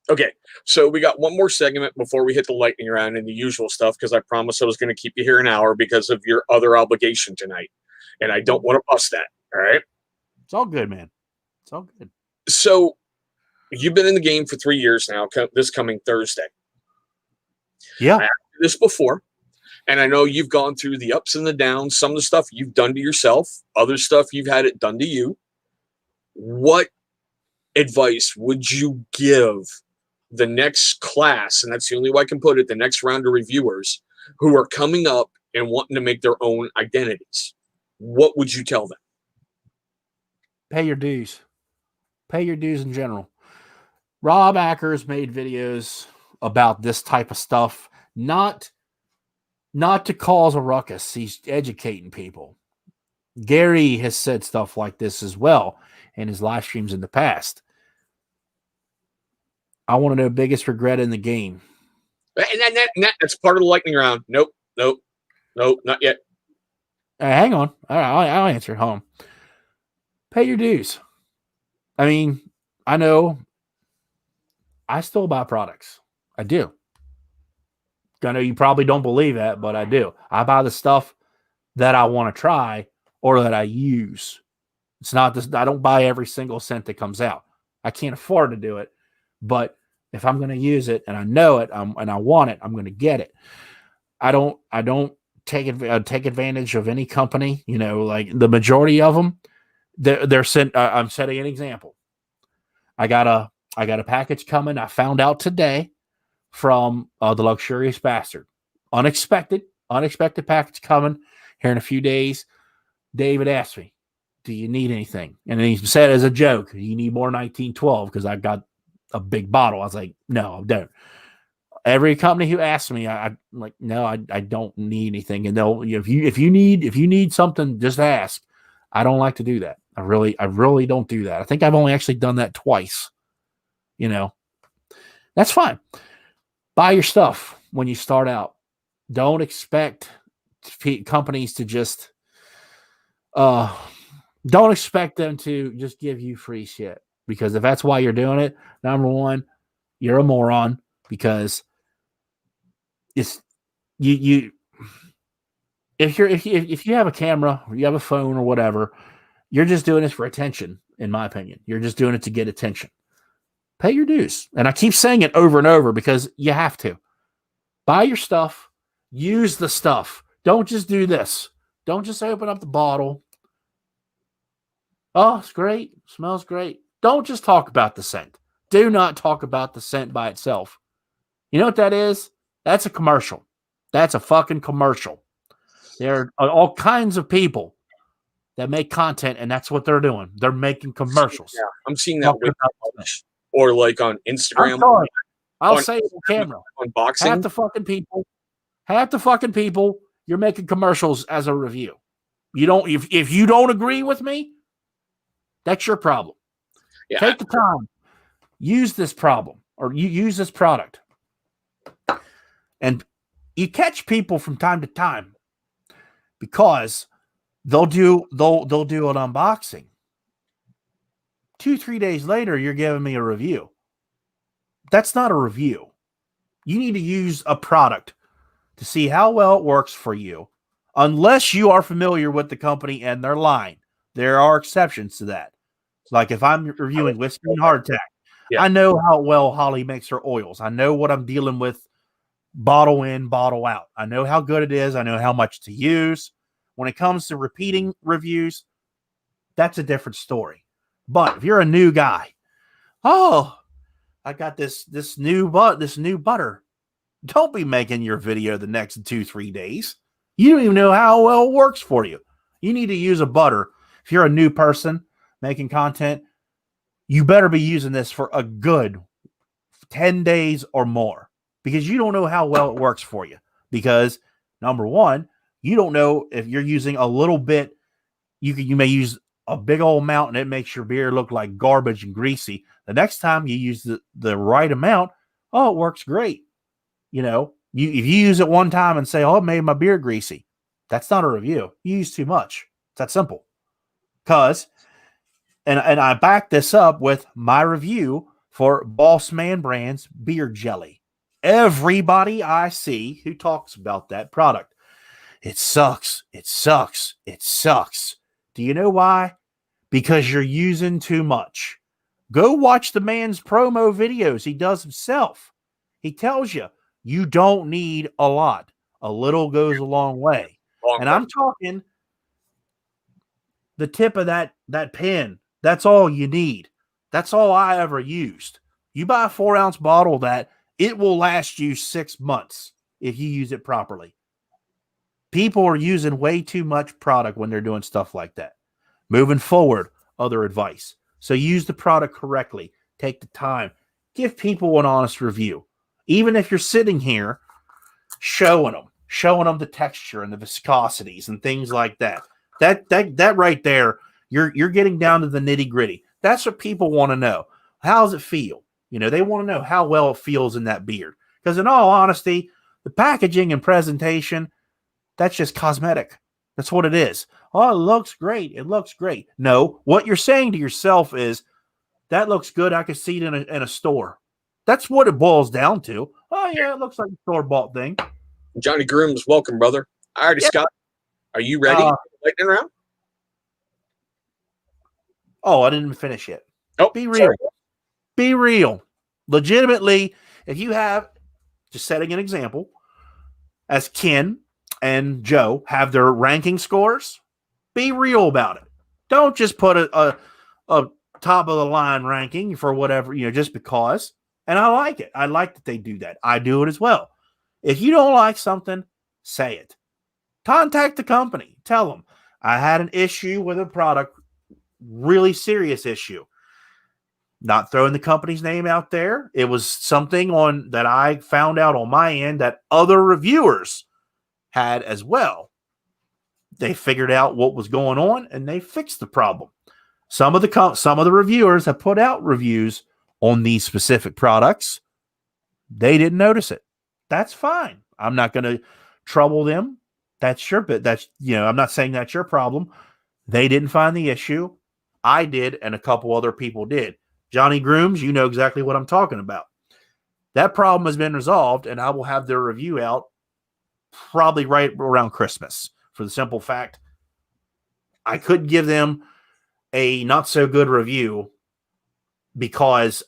Okay. So we got one more segment before we hit the lightning round and the usual stuff because I promised I was going to keep you here an hour because of your other obligation tonight. And I don't want to bust that. All right. It's all good, man. It's all good. So you've been in the game for 3 years now, this coming Thursday. Yeah. I asked you this before, and I know you've gone through the ups and the downs, some of the stuff you've done to yourself, other stuff you've had it done to you. What advice would you give the next class, and that's the only way I can put it, the next round of reviewers who are coming up and wanting to make their own identities? What would you tell them? Pay your dues. Pay your dues in general. Rob Ackers made videos about this type of stuff, not to cause a ruckus. He's educating people. Gary has said stuff like this as well in his live streams in the past. I want to know biggest regret in the game. And that's part of the lightning round. Nope, not yet. Hang on. I'll answer it home. Pay your dues. I mean, I know I still buy products. I do. I know you probably don't believe that, but I do. I buy the stuff that I want to try or that I use. It's not this. I don't buy every single scent that comes out. I can't afford to do it, but if I'm going to use it and I know it and I want it, I'm going to get it. I don't take advantage of any company. You know, like the majority of them, they're sent. I'm setting an example. I got a package coming. I found out today from the Luxurious Bastard. Unexpected package coming here in a few days. David asked me, "Do you need anything?" And he said as a joke, "You need more 1912 because I got a big bottle." I was like, "No, I don't." Every company who asks me, I'm like, "No, I don't need anything." And they'll, if you need something, just ask. I don't like to do that. I really don't do that. I think I've only actually done that twice. You know, that's fine. Buy your stuff when you start out. Don't expect companies to just don't expect them to just give you free shit, because if that's why you're doing it, number one, you're a moron, because it's you if you have a camera or you have a phone or whatever, you're just doing this for attention. In my opinion, you're just doing it to get attention. Pay your dues. And I keep saying it over and over because you have to. Buy your stuff. Use the stuff. Don't just do this. Don't just open up the bottle. Oh, it's great. Smells great. Don't just talk about the scent. Do not talk about the scent by itself. You know what that is? That's a commercial. That's a fucking commercial. There are all kinds of people that make content, and that's what they're doing. They're making commercials. Yeah, I'm seeing that with or like on Instagram. I'm sorry. I'll say it on camera. Unboxing. Half the fucking people, you're making commercials as a review. You don't, if you don't agree with me, that's your problem. Yeah. Take the time. Use this problem, or you use this product. And you catch people from time to time because they'll do an unboxing. 2-3 days later, you're giving me a review. That's not a review. You need to use a product to see how well it works for you. Unless you are familiar with the company and their line. There are exceptions to that. Like if I'm reviewing Whiskey and Hardtack, I know how well Holly makes her oils. I know what I'm dealing with bottle in, bottle out. I know how good it is. I know how much to use. When it comes to repeating reviews, that's a different story. But if you're a new guy, I got this new butter. Don't be making your video the next 2-3 days. You don't even know how well it works for you. You need to use a butter. If you're a new person making content, you better be using this for a good 10 days or more, because you don't know how well it works for you. Because number one, you don't know if you're using a little bit. You may use a big old amount and it makes your beer look like garbage and greasy. The next time you use the right amount, it works great. You know, if you use it one time and say, it made my beer greasy, that's not a review. You use too much. It's that simple. And I back this up with my review for Boss Man Brand's beer jelly. Everybody I see who talks about that product, it sucks. It sucks. It sucks. Do you know why? because you're using too much. Go watch the man's promo videos he does himself. He tells you you don't need a lot. A little goes a long way. And I'm talking the tip of that pen. That's all you need. That's all I ever used. You buy a 4-ounce bottle of that, it will last you 6 months if you use it properly. People are using way too much product when they're doing stuff like that. Moving forward, other advice. So use the product correctly. Take the time. Give people an honest review. Even if you're sitting here showing them the texture and the viscosities and things like that. That right there, you're getting down to the nitty-gritty. That's what people want to know. How does it feel? They want to know how well it feels in that beard. Because in all honesty, the packaging and presentation, that's just cosmetic. That's what it is. Oh, it looks great. It looks great. No, what you're saying to yourself is, that looks good. I could see it in a store. That's what it boils down to. Oh, yeah, it looks like a store-bought thing. Johnny Grooms, welcome, brother. All right, Scott, are you ready? Lightning round? Oh, I didn't finish yet. Oh, be real. Sorry. Be real. Legitimately, if you have, just setting an example, as Ken and Joe have their ranking scores, be real about it. Don't just put a top of the line ranking for whatever, just because. And I like it. I like that they do that. I do it as well. If you don't like something, say it. Contact the company. Tell them, I had an issue with a product, really serious issue. Not throwing the company's name out there. It was something that I found out on my end that other reviewers had as well. They figured out what was going on and they fixed the problem. Some of the reviewers have put out reviews on these specific products. They didn't notice it. That's fine. I'm not going to trouble them. That's your bit. I'm not saying that's your problem. They didn't find the issue. I did, and a couple other people did. Johnny Grooms, you know exactly what I'm talking about. That problem has been resolved, and I will have their review out probably right around Christmas, for the simple fact I couldn't give them a not so good review because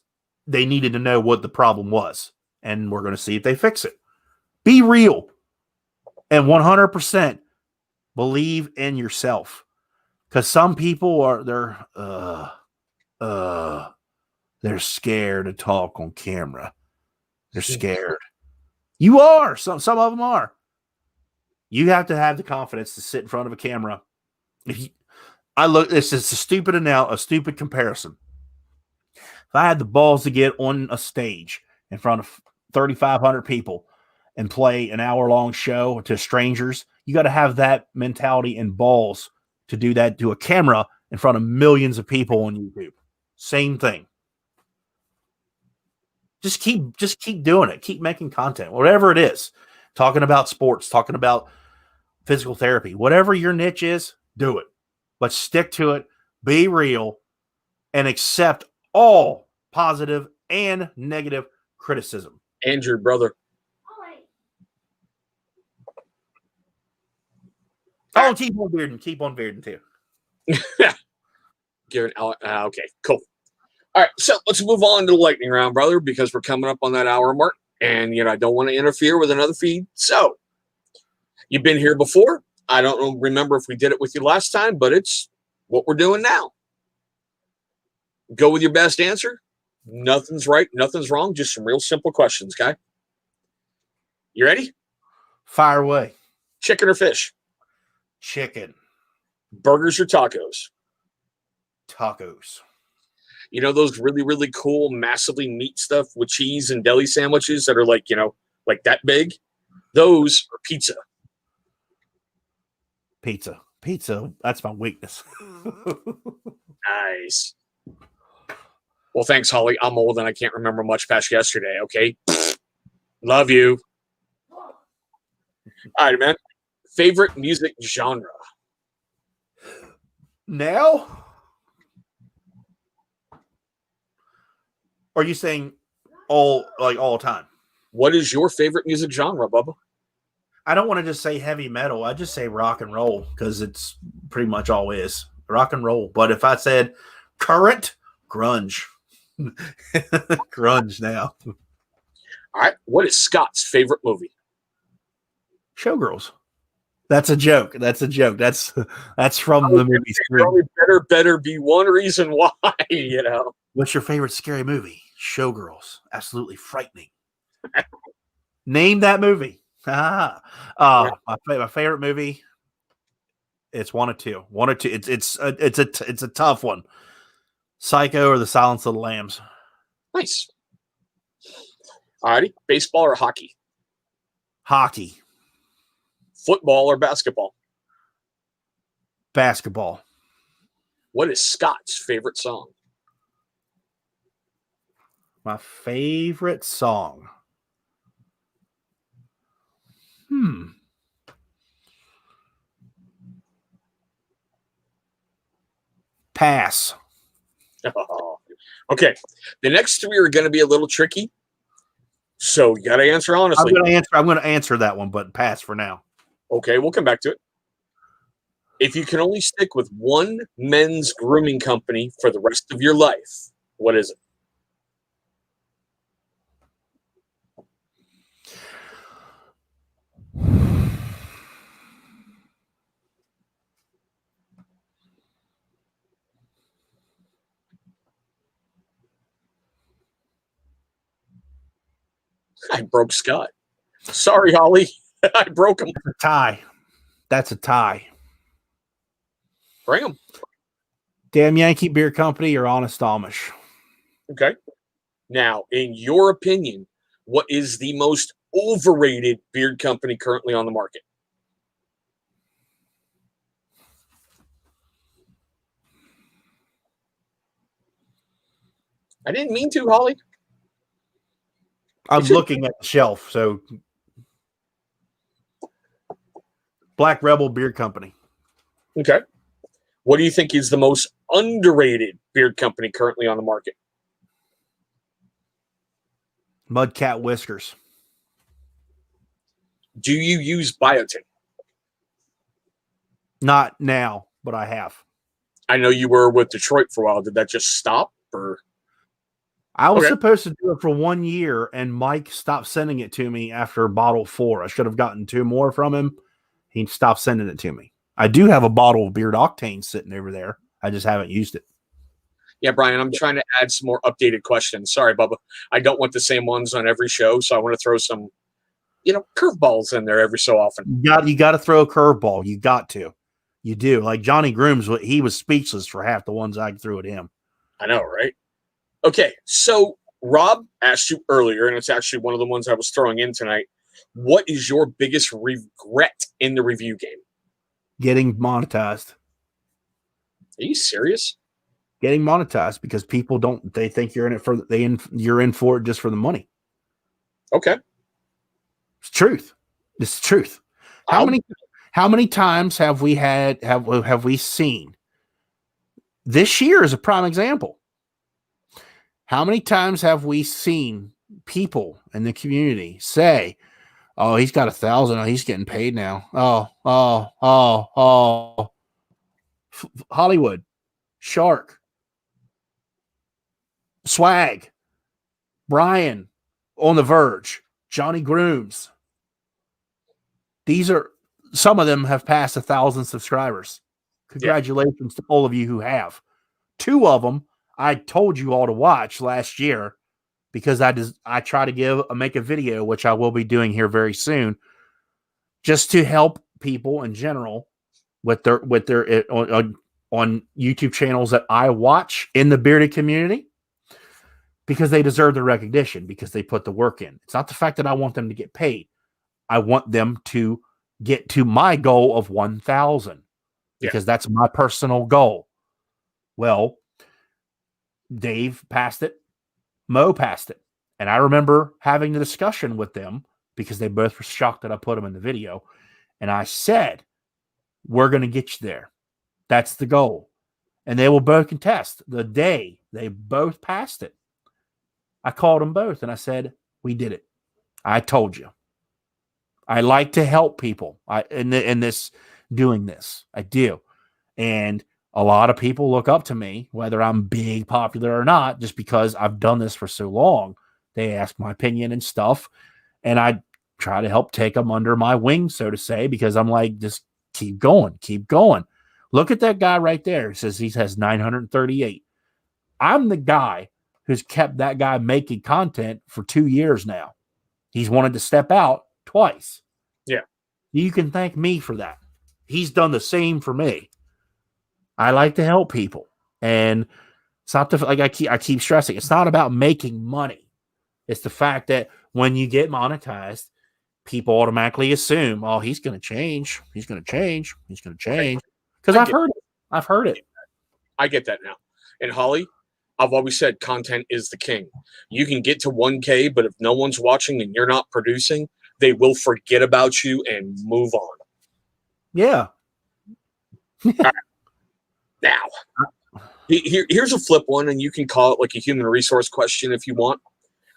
they needed to know what the problem was, and we're going to see if they fix it. Be real and 100% believe in yourself, because some people they're scared to talk on camera. They're scared. You are. Some of them are. You have to have the confidence to sit in front of a camera. This is a stupid comparison. If I had the balls to get on a stage in front of 3,500 people and play an hour-long show to strangers, you got to have that mentality and balls to do that to a camera in front of millions of people on YouTube. Same thing. Just keep doing it. Keep making content, whatever it is. Talking about sports, talking about physical therapy, whatever your niche is, do it. But stick to it. Be real and accept all positive and negative criticism. Andrew, brother. Oh, keep on bearding too. Okay, cool. All right, so let's move on to the lightning round, brother, because we're coming up on that hour mark, and I don't want to interfere with another feed. So, you've been here before. I don't remember if we did it with you last time, but it's what we're doing now. Go with your best answer. Nothing's right, nothing's wrong. Just some real simple questions, guy. You ready? Fire away. Chicken or fish? Chicken. Burgers or tacos? Tacos. Those really, really cool, massively meat stuff with cheese and deli sandwiches that are like that big? Those are pizza. Pizza. That's my weakness. Nice. Well, thanks, Holly. I'm old and I can't remember much past yesterday, okay? Love you. All right, man. Favorite music genre? Now? Or are you saying all time? What is your favorite music genre, Bubba? I don't want to just say heavy metal. I just say rock and roll because it's pretty much all is. rock and roll. But if I said current, grunge. Grunge now. All right. What is Scott's favorite movie? Showgirls. That's a joke. That's from the movie Scream. Probably better be one reason why, you know. What's your favorite scary movie? Showgirls. Absolutely frightening. Name that movie. My favorite movie. It's one or two. It's a tough one. Psycho or The Silence of the Lambs. Nice. Alrighty. Baseball or hockey? Hockey. Football or basketball? Basketball. What is Scott's favorite song? My favorite song. Pass. Okay. The next three are going to be a little tricky. So you got to answer honestly. I'm going to answer that one, but pass for now. Okay, we'll come back to it. If you can only stick with one men's grooming company for the rest of your life, what is it? I broke Scott. Sorry, Holly. I broke him. That's a tie. Bring him. Damn Yankee Beer Company or Honest Amish. Okay. Now, in your opinion, what is the most overrated beard company currently on the market? I didn't mean to, Holly. I'm looking at the shelf, so Black Rebel Beer Company. Okay. What do you think is the most underrated beard company currently on the market? Mudcat Whiskers. Do you use biotin? Not now, but I have. I know you were with Detroit for a while. Did that just stop? Or I was supposed to do it for 1 year, and Mike stopped sending it to me after bottle 4. I should have gotten 2 more from him. He stopped sending it to me. I do have a bottle of Beard Octane sitting over there. I just haven't used it. Yeah, Brian, I'm trying to add some more updated questions. Sorry, Bubba. I don't want the same ones on every show, so I want to throw some, curveballs in there every so often. You got to throw a curveball. You got to. You do. Like Johnny Grooms, he was speechless for half the ones I threw at him. I know, right? Okay, so Rob asked you earlier, and it's actually one of the ones I was throwing in tonight. What is your biggest regret in the review game? Getting monetized. Are you serious? Getting monetized because people they think you're in it you're in for it just for the money. Okay. It's truth. It's truth. How many times have we seen? This year is a prime example. How many times have we seen people in the community say, "Oh, he's got 1,000. Oh, he's getting paid now." Hollywood, Shark, Swag, Brian, On the Verge, Johnny Grooms. These are some of them have passed 1,000 subscribers. Congratulations to all of you who have. 2 of them I told you all to watch last year because I try to make a video, which I will be doing here very soon, just to help people in general with their on YouTube channels that I watch in the bearded community, because they deserve the recognition because they put the work in. It's not the fact that I want them to get paid. I want them to get to my goal of 1,000 because that's my personal goal. Well, Dave passed it. Mo passed it. And I remember having the discussion with them because they both were shocked that I put them in the video. And I said, we're going to get you there. That's the goal. And they will both contest. The day they both passed it, I called them both and I said, we did it. I told you. I like to help people in this doing this. I do. And a lot of people look up to me, whether I'm big, popular or not, just because I've done this for so long. They ask my opinion and stuff, and I try to help take them under my wing, so to say, because I'm like, just keep going, keep going. Look at that guy right there. He says he has 938. I'm the guy who's kept that guy making content for 2 years now. He's wanted to step out twice. Yeah. You can thank me for that. He's done the same for me. I like to help people. And it's not like I keep stressing. It's not about making money. It's the fact that when you get monetized, people automatically assume, oh, he's going to change. He's going to change. He's going to change. Because I've heard it. I've heard it. I get that now. And Holly, I've always said content is the king. You can get to 1K, but if no one's watching and you're not producing, they will forget about you and move on. Yeah. Right. Now, here's a flip one, and you can call it like a human resource question if you want.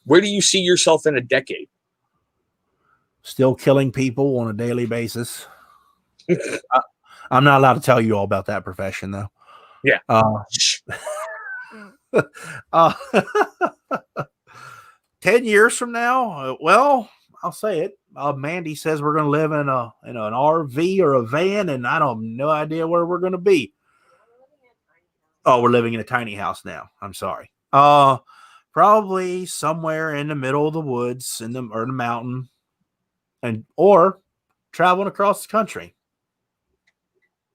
Where do you see yourself in a decade? Still killing people on a daily basis. I'm not allowed to tell you all about that profession, though. Yeah. 10 years from now, well, I'll say it. Mandy says we're going to live in an RV or a van, and I don't have no idea where we're going to be. Oh, we're living in a tiny house now. I'm sorry. Probably somewhere in the middle of the woods or the mountain, or traveling across the country.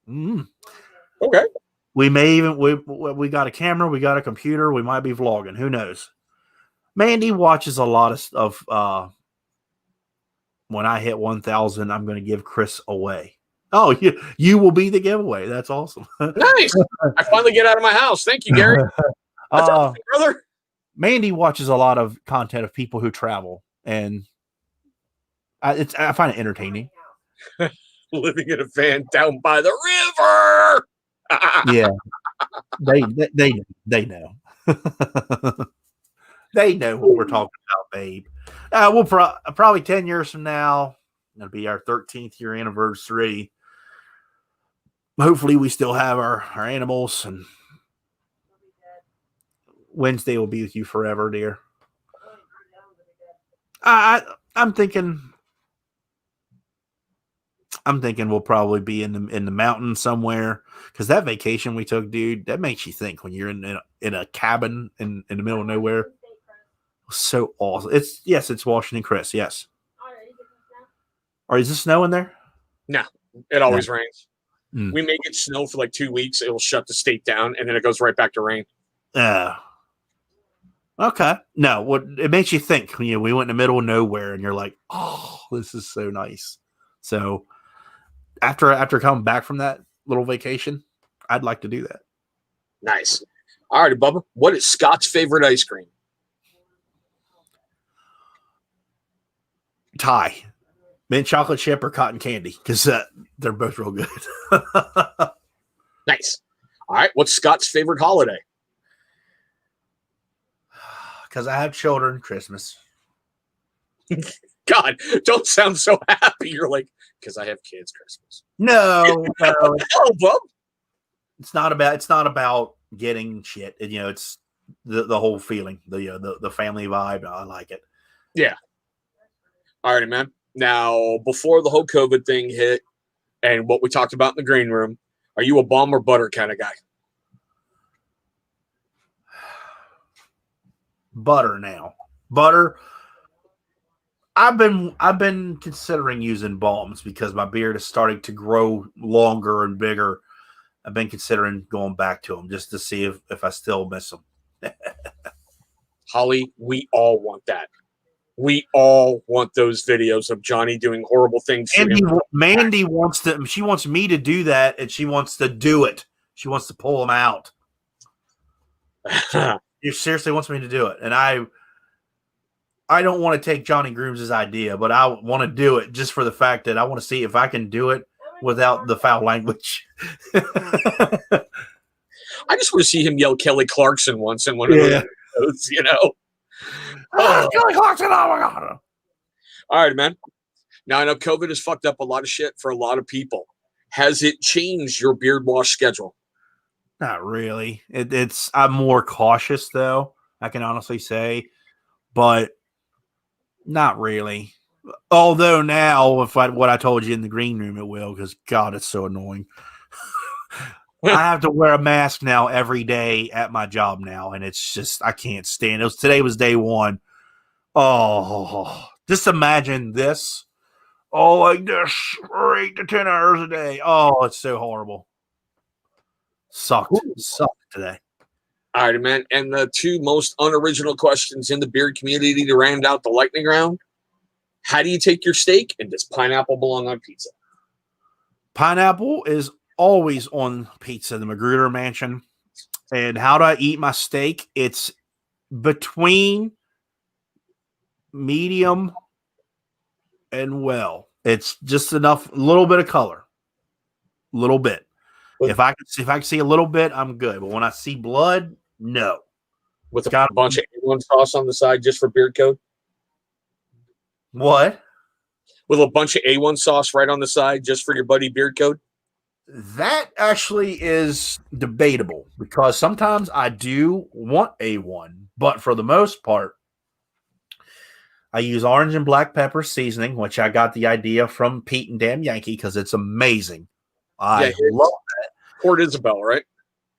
Okay. We may even we got a camera, we got a computer, we might be vlogging. Who knows? Mandy watches a lot of stuff. When I hit 1,000, I'm going to give Chris away. Oh, you will be the giveaway. That's awesome. Nice. I finally get out of my house. Thank you, Gary. That's awesome, brother. Mandy watches a lot of content of people who travel, and I find it entertaining. Living in a van down by the river. Yeah, they know. They know what we're talking about, babe. We'll probably 10 years from now. It'll be our 13th year anniversary. Hopefully, we still have our animals, and Wednesday will be with you forever, dear. I'm thinking we'll probably be in the mountains somewhere, because that vacation we took, dude, that makes you think when you're in a cabin in the middle of nowhere. It was so awesome. It's Washington, Chris. Yes. Or is it snow in there? No, it always rains. We make it snow for like 2 weeks. It will shut the state down, and then it goes right back to rain. Okay. No, what it makes you think. We went in the middle of nowhere, and you're like, oh, this is so nice. So after coming back from that little vacation, I'd like to do that. Nice. All right, Bubba. What is Scott's favorite ice cream? Thai. Mint chocolate chip or cotton candy, because they're both real good. Nice. All right. What's Scott's favorite holiday? Because I have children, Christmas. God, don't sound so happy. You're like, because I have kids, Christmas. No. What the hell, bub? It's not about getting shit. It's the whole feeling, the family vibe. I like it. Yeah. All righty, man. Now, before the whole COVID thing hit and what we talked about in the green room, are you a bomb or butter kind of guy? Butter now. Butter. I've been considering using balms because my beard is starting to grow longer and bigger. I've been considering going back to them just to see if I still miss them. Holly, we all want that. We all want those videos of Johnny doing horrible things. Mandy wants to. She wants me to do that, and she wants to do it. She wants to pull them out. She seriously wants me to do it, and I don't want to take Johnny Grooms' idea, but I want to do it just for the fact that I want to see if I can do it without the foul language. I just want to see him yell Kelly Clarkson once in one of those videos, Kelly Clarkson, oh my God. All right, man. Now, I know COVID has fucked up a lot of shit for a lot of people. Has it changed your beard wash schedule? Not really. It's I'm more cautious though. I can honestly say, but not really. Although now, if what I told you in the green room, it will because God, it's so annoying. I have to wear a mask now every day at my job now, and it's just I can't stand it. Today was day one. Oh, just imagine this. Oh, like this for 8 to 10 hours a day. Oh, it's so horrible. Sucked today. All right, man. And the two most unoriginal questions in the beard community to round out the lightning round. How do you take your steak, and does pineapple belong on pizza? Pineapple is always on pizza, the Magruder Mansion. And how do I eat my steak? It's between medium and well. It's just enough, a little bit of color. A little bit. If I can see a little bit, I'm good. But when I see blood, no. With a bunch of A1 sauce on the side just for beard code? What? With a bunch of A1 sauce right on the side just for your buddy beard code? That actually is debatable because sometimes I do want A1, but for the most part, I use orange and black pepper seasoning, which I got the idea from Pete and Damn Yankee because it's amazing. I love that. Port Isabel, right?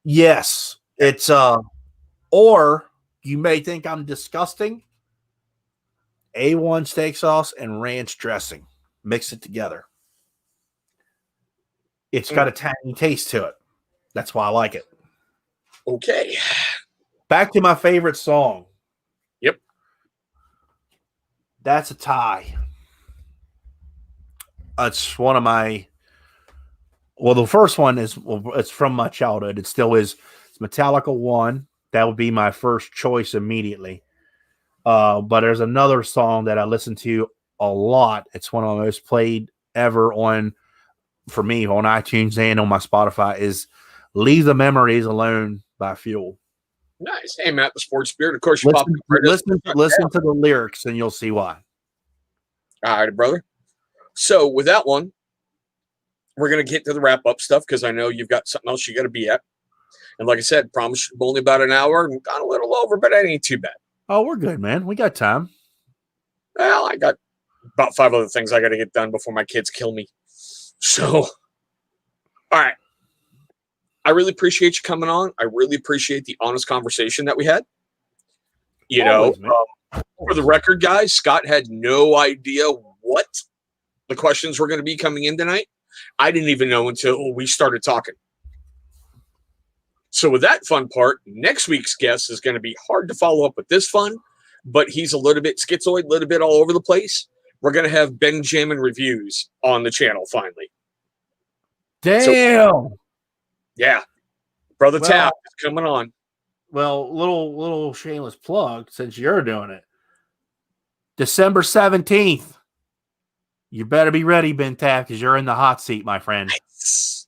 Yes. It's or you may think I'm disgusting. A1 steak sauce and ranch dressing. Mix it together. It's got a tangy taste to it. That's why I like it. Okay. Back to my favorite song. Yep. That's a tie. It's one of my. Well, the first one is it's from my childhood. It still is. It's Metallica 1. That would be my first choice immediately. But there's another song that I listen to a lot. It's one of the most played ever for me on iTunes and on my Spotify is Leave the Memories Alone by Fuel. Nice. Hey, Matt, the sports beard. Of course, you listen to the lyrics and you'll see why. All right, brother. So with that one, we're going to get to the wrap-up stuff because I know you've got something else you got to be at. And like I said, promise only about an hour and gone a little over, but that ain't too bad. Oh, we're good, man. We got time. Well, I got about 5 other things I got to get done before my kids kill me. So, all right. I really appreciate you coming on. I really appreciate the honest conversation that we had. You know, for the record, guys, Scott had no idea what the questions were going to be coming in tonight. I didn't even know until we started talking. So with that fun part, next week's guest is going to be hard to follow up with this fun, but he's a little bit schizoid, a little bit all over the place. We're going to have Benjamin Reviews on the channel finally. Damn. So, yeah. Brother Tap is coming on. Well, little shameless plug since you're doing it. December 17th. You better be ready, Ben Tap, because you're in the hot seat, my friend.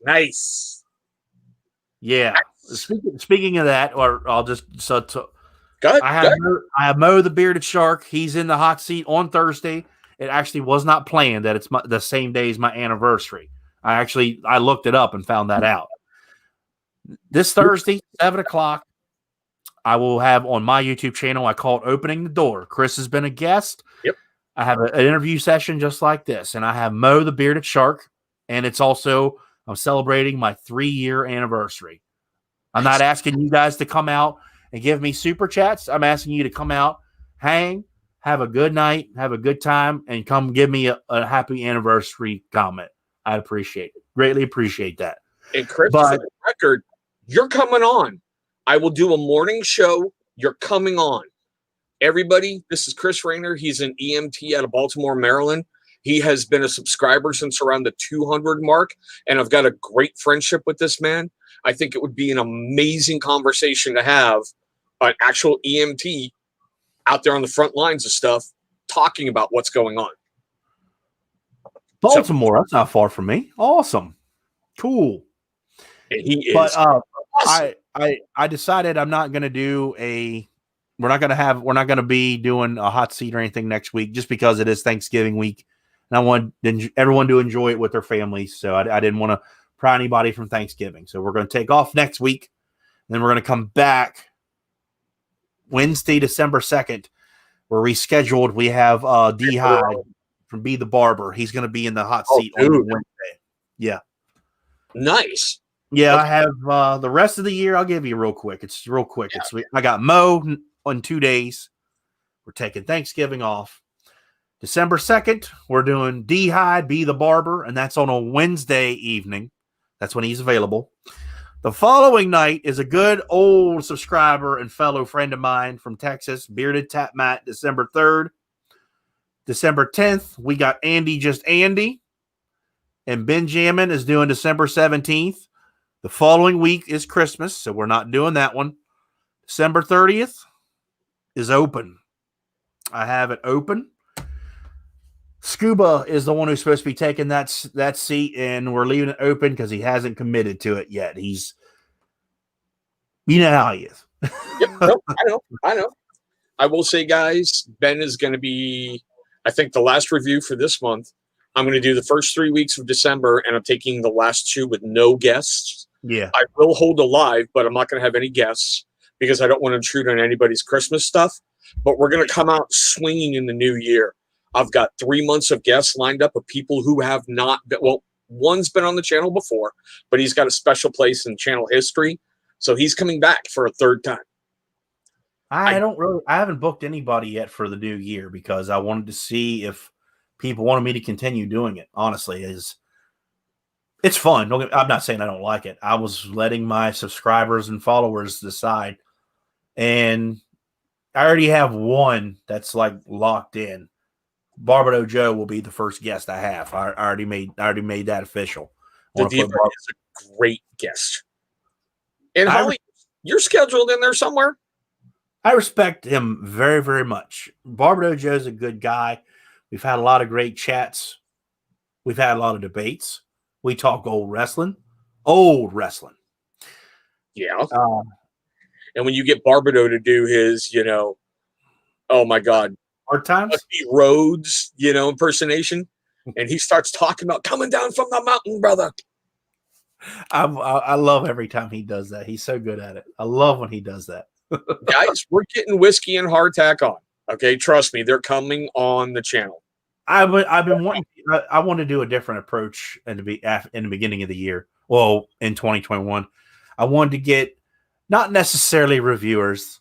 Nice. Yeah. Nice. Speaking of that, or I'll just I have Mo the Bearded Shark. He's in the hot seat on Thursday. It actually was not planned that it's the same day as my anniversary. I looked it up and found that out. This Thursday, 7:00, I will have on my YouTube channel. I call it Opening the Door. Chris has been a guest. Yep. I have an interview session just like this, and I have Mo the Bearded Shark, and it's also I'm celebrating my 3-year anniversary. I'm not asking you guys to come out and give me super chats. I'm asking you to come out, hang, have a good night, have a good time, and come give me a happy anniversary comment. I'd appreciate it. Greatly appreciate that. And Chris, for the record, you're coming on. I will do a morning show. You're coming on. Everybody, this is Chris Rayner. He's an EMT out of Baltimore, Maryland. He has been a subscriber since around the 200 mark, and I've got a great friendship with this man. I think it would be an amazing conversation to have an actual EMT out there on the front lines of stuff talking about what's going on. Baltimore, that's not far from me. Awesome. Cool. And he is. But awesome. I decided I'm not going to do we're not going to be doing a hot seat or anything next week just because it is Thanksgiving week. And I want everyone to enjoy it with their families. So I didn't want to pry anybody from Thanksgiving. So we're going to take off next week. Then we're going to come back Wednesday, December 2nd. We're rescheduled. We have D Hyde from Be the Barber. He's going to be in the hot seat on Wednesday. Yeah. Nice. Yeah, okay. I have the rest of the year. I'll give you real quick. It's real quick. Yeah. I got Mo on 2 days. We're taking Thanksgiving off. December 2nd, we're doing D Hyde, Be the Barber, and that's on a Wednesday evening. That's when he's available. The following night is a good old subscriber and fellow friend of mine from Texas, Bearded Tap Matt, December 3rd. December 10th, we got Andy Just Andy. And Benjamin is doing December 17th. The following week is Christmas, so we're not doing that one. December 30th is open. I have it open. Scuba is the one who's supposed to be taking that seat, and we're leaving it open because he hasn't committed to it yet. You know how he is. Yep, nope, I know. I will say, guys, Ben is going to be, I think, the last review for this month. I'm going to do the first 3 weeks of December, and I'm taking the last 2 with no guests. Yeah. I will hold a live, but I'm not going to have any guests because I don't want to intrude on anybody's Christmas stuff. But we're going to come out swinging in the new year. I've got 3 months of guests lined up of people who have not been, well, one's been on the channel before, but he's got a special place in channel history. So he's coming back for a third time. I haven't booked anybody yet for the new year because I wanted to see if people wanted me to continue doing it. Honestly, it's fun. I'm not saying I don't like it. I was letting my subscribers and followers decide. And I already have one that's like locked in. Barbado Joe will be the first guest I have. I already made that official. The Diva is a great guest. And Holly, you're scheduled in there somewhere? I respect him very, very much. Barbado Joe's a good guy. We've had a lot of great chats. We've had a lot of debates. We talk old wrestling. Yeah. And when you get Barbado to do his, oh my God, hard times, Rhodes, impersonation, and he starts talking about coming down from the mountain, brother. I love every time he does that. He's so good at it. I love when he does that. Guys, we're getting whiskey and hardtack on. Okay, trust me, they're coming on the channel. I've been wanting. I want to do a different approach in the beginning of the year. Well, in 2021, I wanted to get not necessarily reviewers.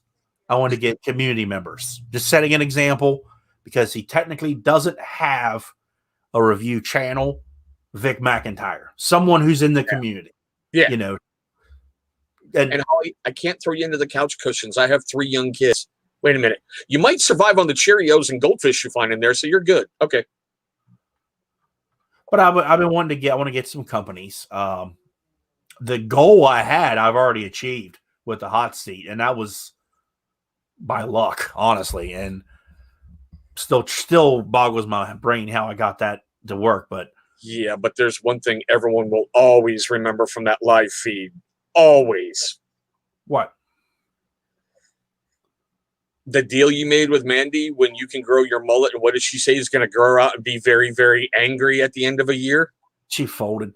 I wanted to get community members. Just setting an example because he technically doesn't have a review channel. Vic McIntyre, someone who's in the community. Yeah, And Holly, I can't throw you into the couch cushions. I have 3 young kids. Wait a minute. You might survive on the Cheerios and goldfish you find in there, so you're good. Okay. But I've been wanting to get. I want to get some companies. The goal I had, I've already achieved with the hot seat, and that was by luck, honestly. And still boggles my brain how I got that to work. But yeah, but there's one thing everyone will always remember from that live feed. Always. What? The deal you made with Mandy when you can grow your mullet, and what did she say is going to grow out and be very, very angry at the end of a year? She folded.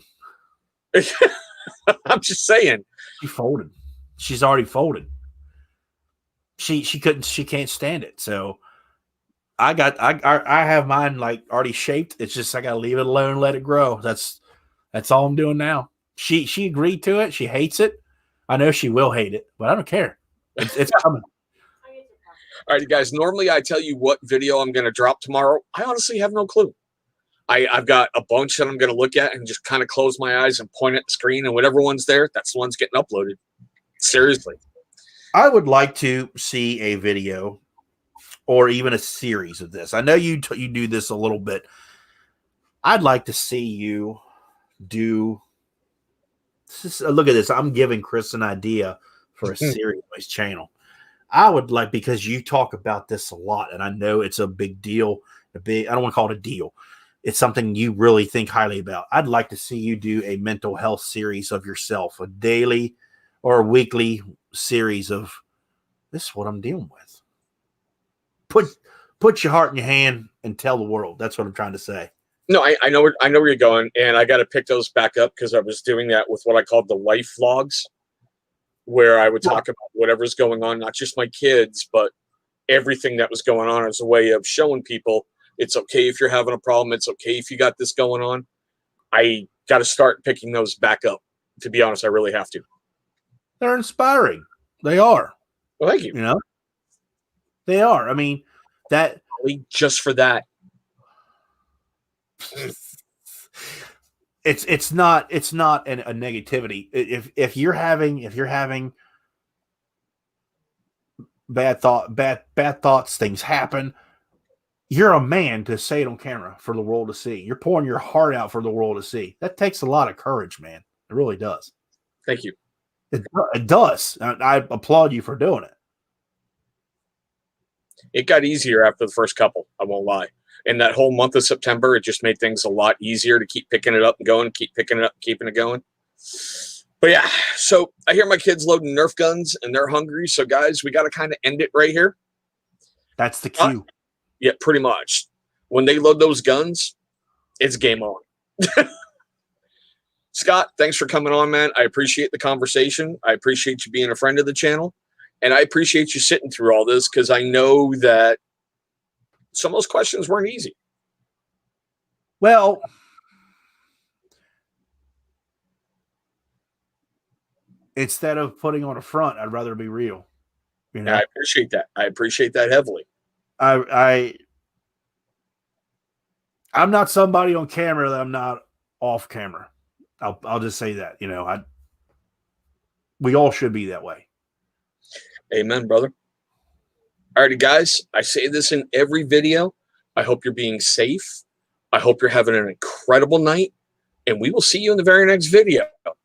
I'm just saying. She folded. She's already folded. She can't stand it. So I have mine like already shaped. It's just I gotta leave it alone and let it grow. That's all I'm doing now. She agreed to it. She hates it. I know she will hate it, but I don't care. It's coming. All right, guys. Normally, I tell you what video I'm going to drop tomorrow. I honestly have no clue. I've got a bunch that I'm going to look at and just kind of close my eyes and point at the screen, and whatever one's there, that's the one's getting uploaded. Seriously. I would like to see a video or even a series of this. I know you do this a little bit. I'd like to see you do. Look at this. I'm giving Chris an idea for a series on his channel. I would like, because you talk about this a lot, and I know it's a big deal. I don't want to call it a deal. It's something you really think highly about. I'd like to see you do a mental health series of yourself, a daily or a weekly series of this is what I'm dealing with. Put your heart in your hand and tell the world. That's what I'm trying to say. No, I know where you're going, and I got to pick those back up because I was doing that with what I called the life vlogs. where I would talk about whatever's going on, not just my kids, but everything that was going on as a way of showing people it's okay if you're having a problem. It's okay if you got this going on. I got to start picking those back up. To be honest, I really have to. They're inspiring. They are. Well, thank you. You know, they are. I mean, that just for that. It's not a negativity. If you're having bad thoughts, things happen. You're a man to say it on camera for the world to see. You're pouring your heart out for the world to see. That takes a lot of courage, man. It really does. Thank you. It does. I applaud you for doing it. It got easier after the first couple. I won't lie. And that whole month of September, it just made things a lot easier to keep picking it up and going, keep picking it up, keeping it going. But yeah, so I hear my kids loading Nerf guns and they're hungry. So guys, we got to kind of end it right here. That's the cue. Yeah, pretty much. When they load those guns, it's game on. Scott, thanks for coming on, man. I appreciate the conversation. I appreciate you being a friend of the channel. And I appreciate you sitting through all this because I know that some of those questions weren't easy. Well, instead of putting on a front, I'd rather be real. You know? I appreciate that. I appreciate that heavily. I'm not somebody on camera that I'm not off camera. I'll just say that. You know, we all should be that way. Amen, brother. Alrighty, guys. I say this in every video. I hope you're being safe. I hope you're having an incredible night. And we will see you in the very next video.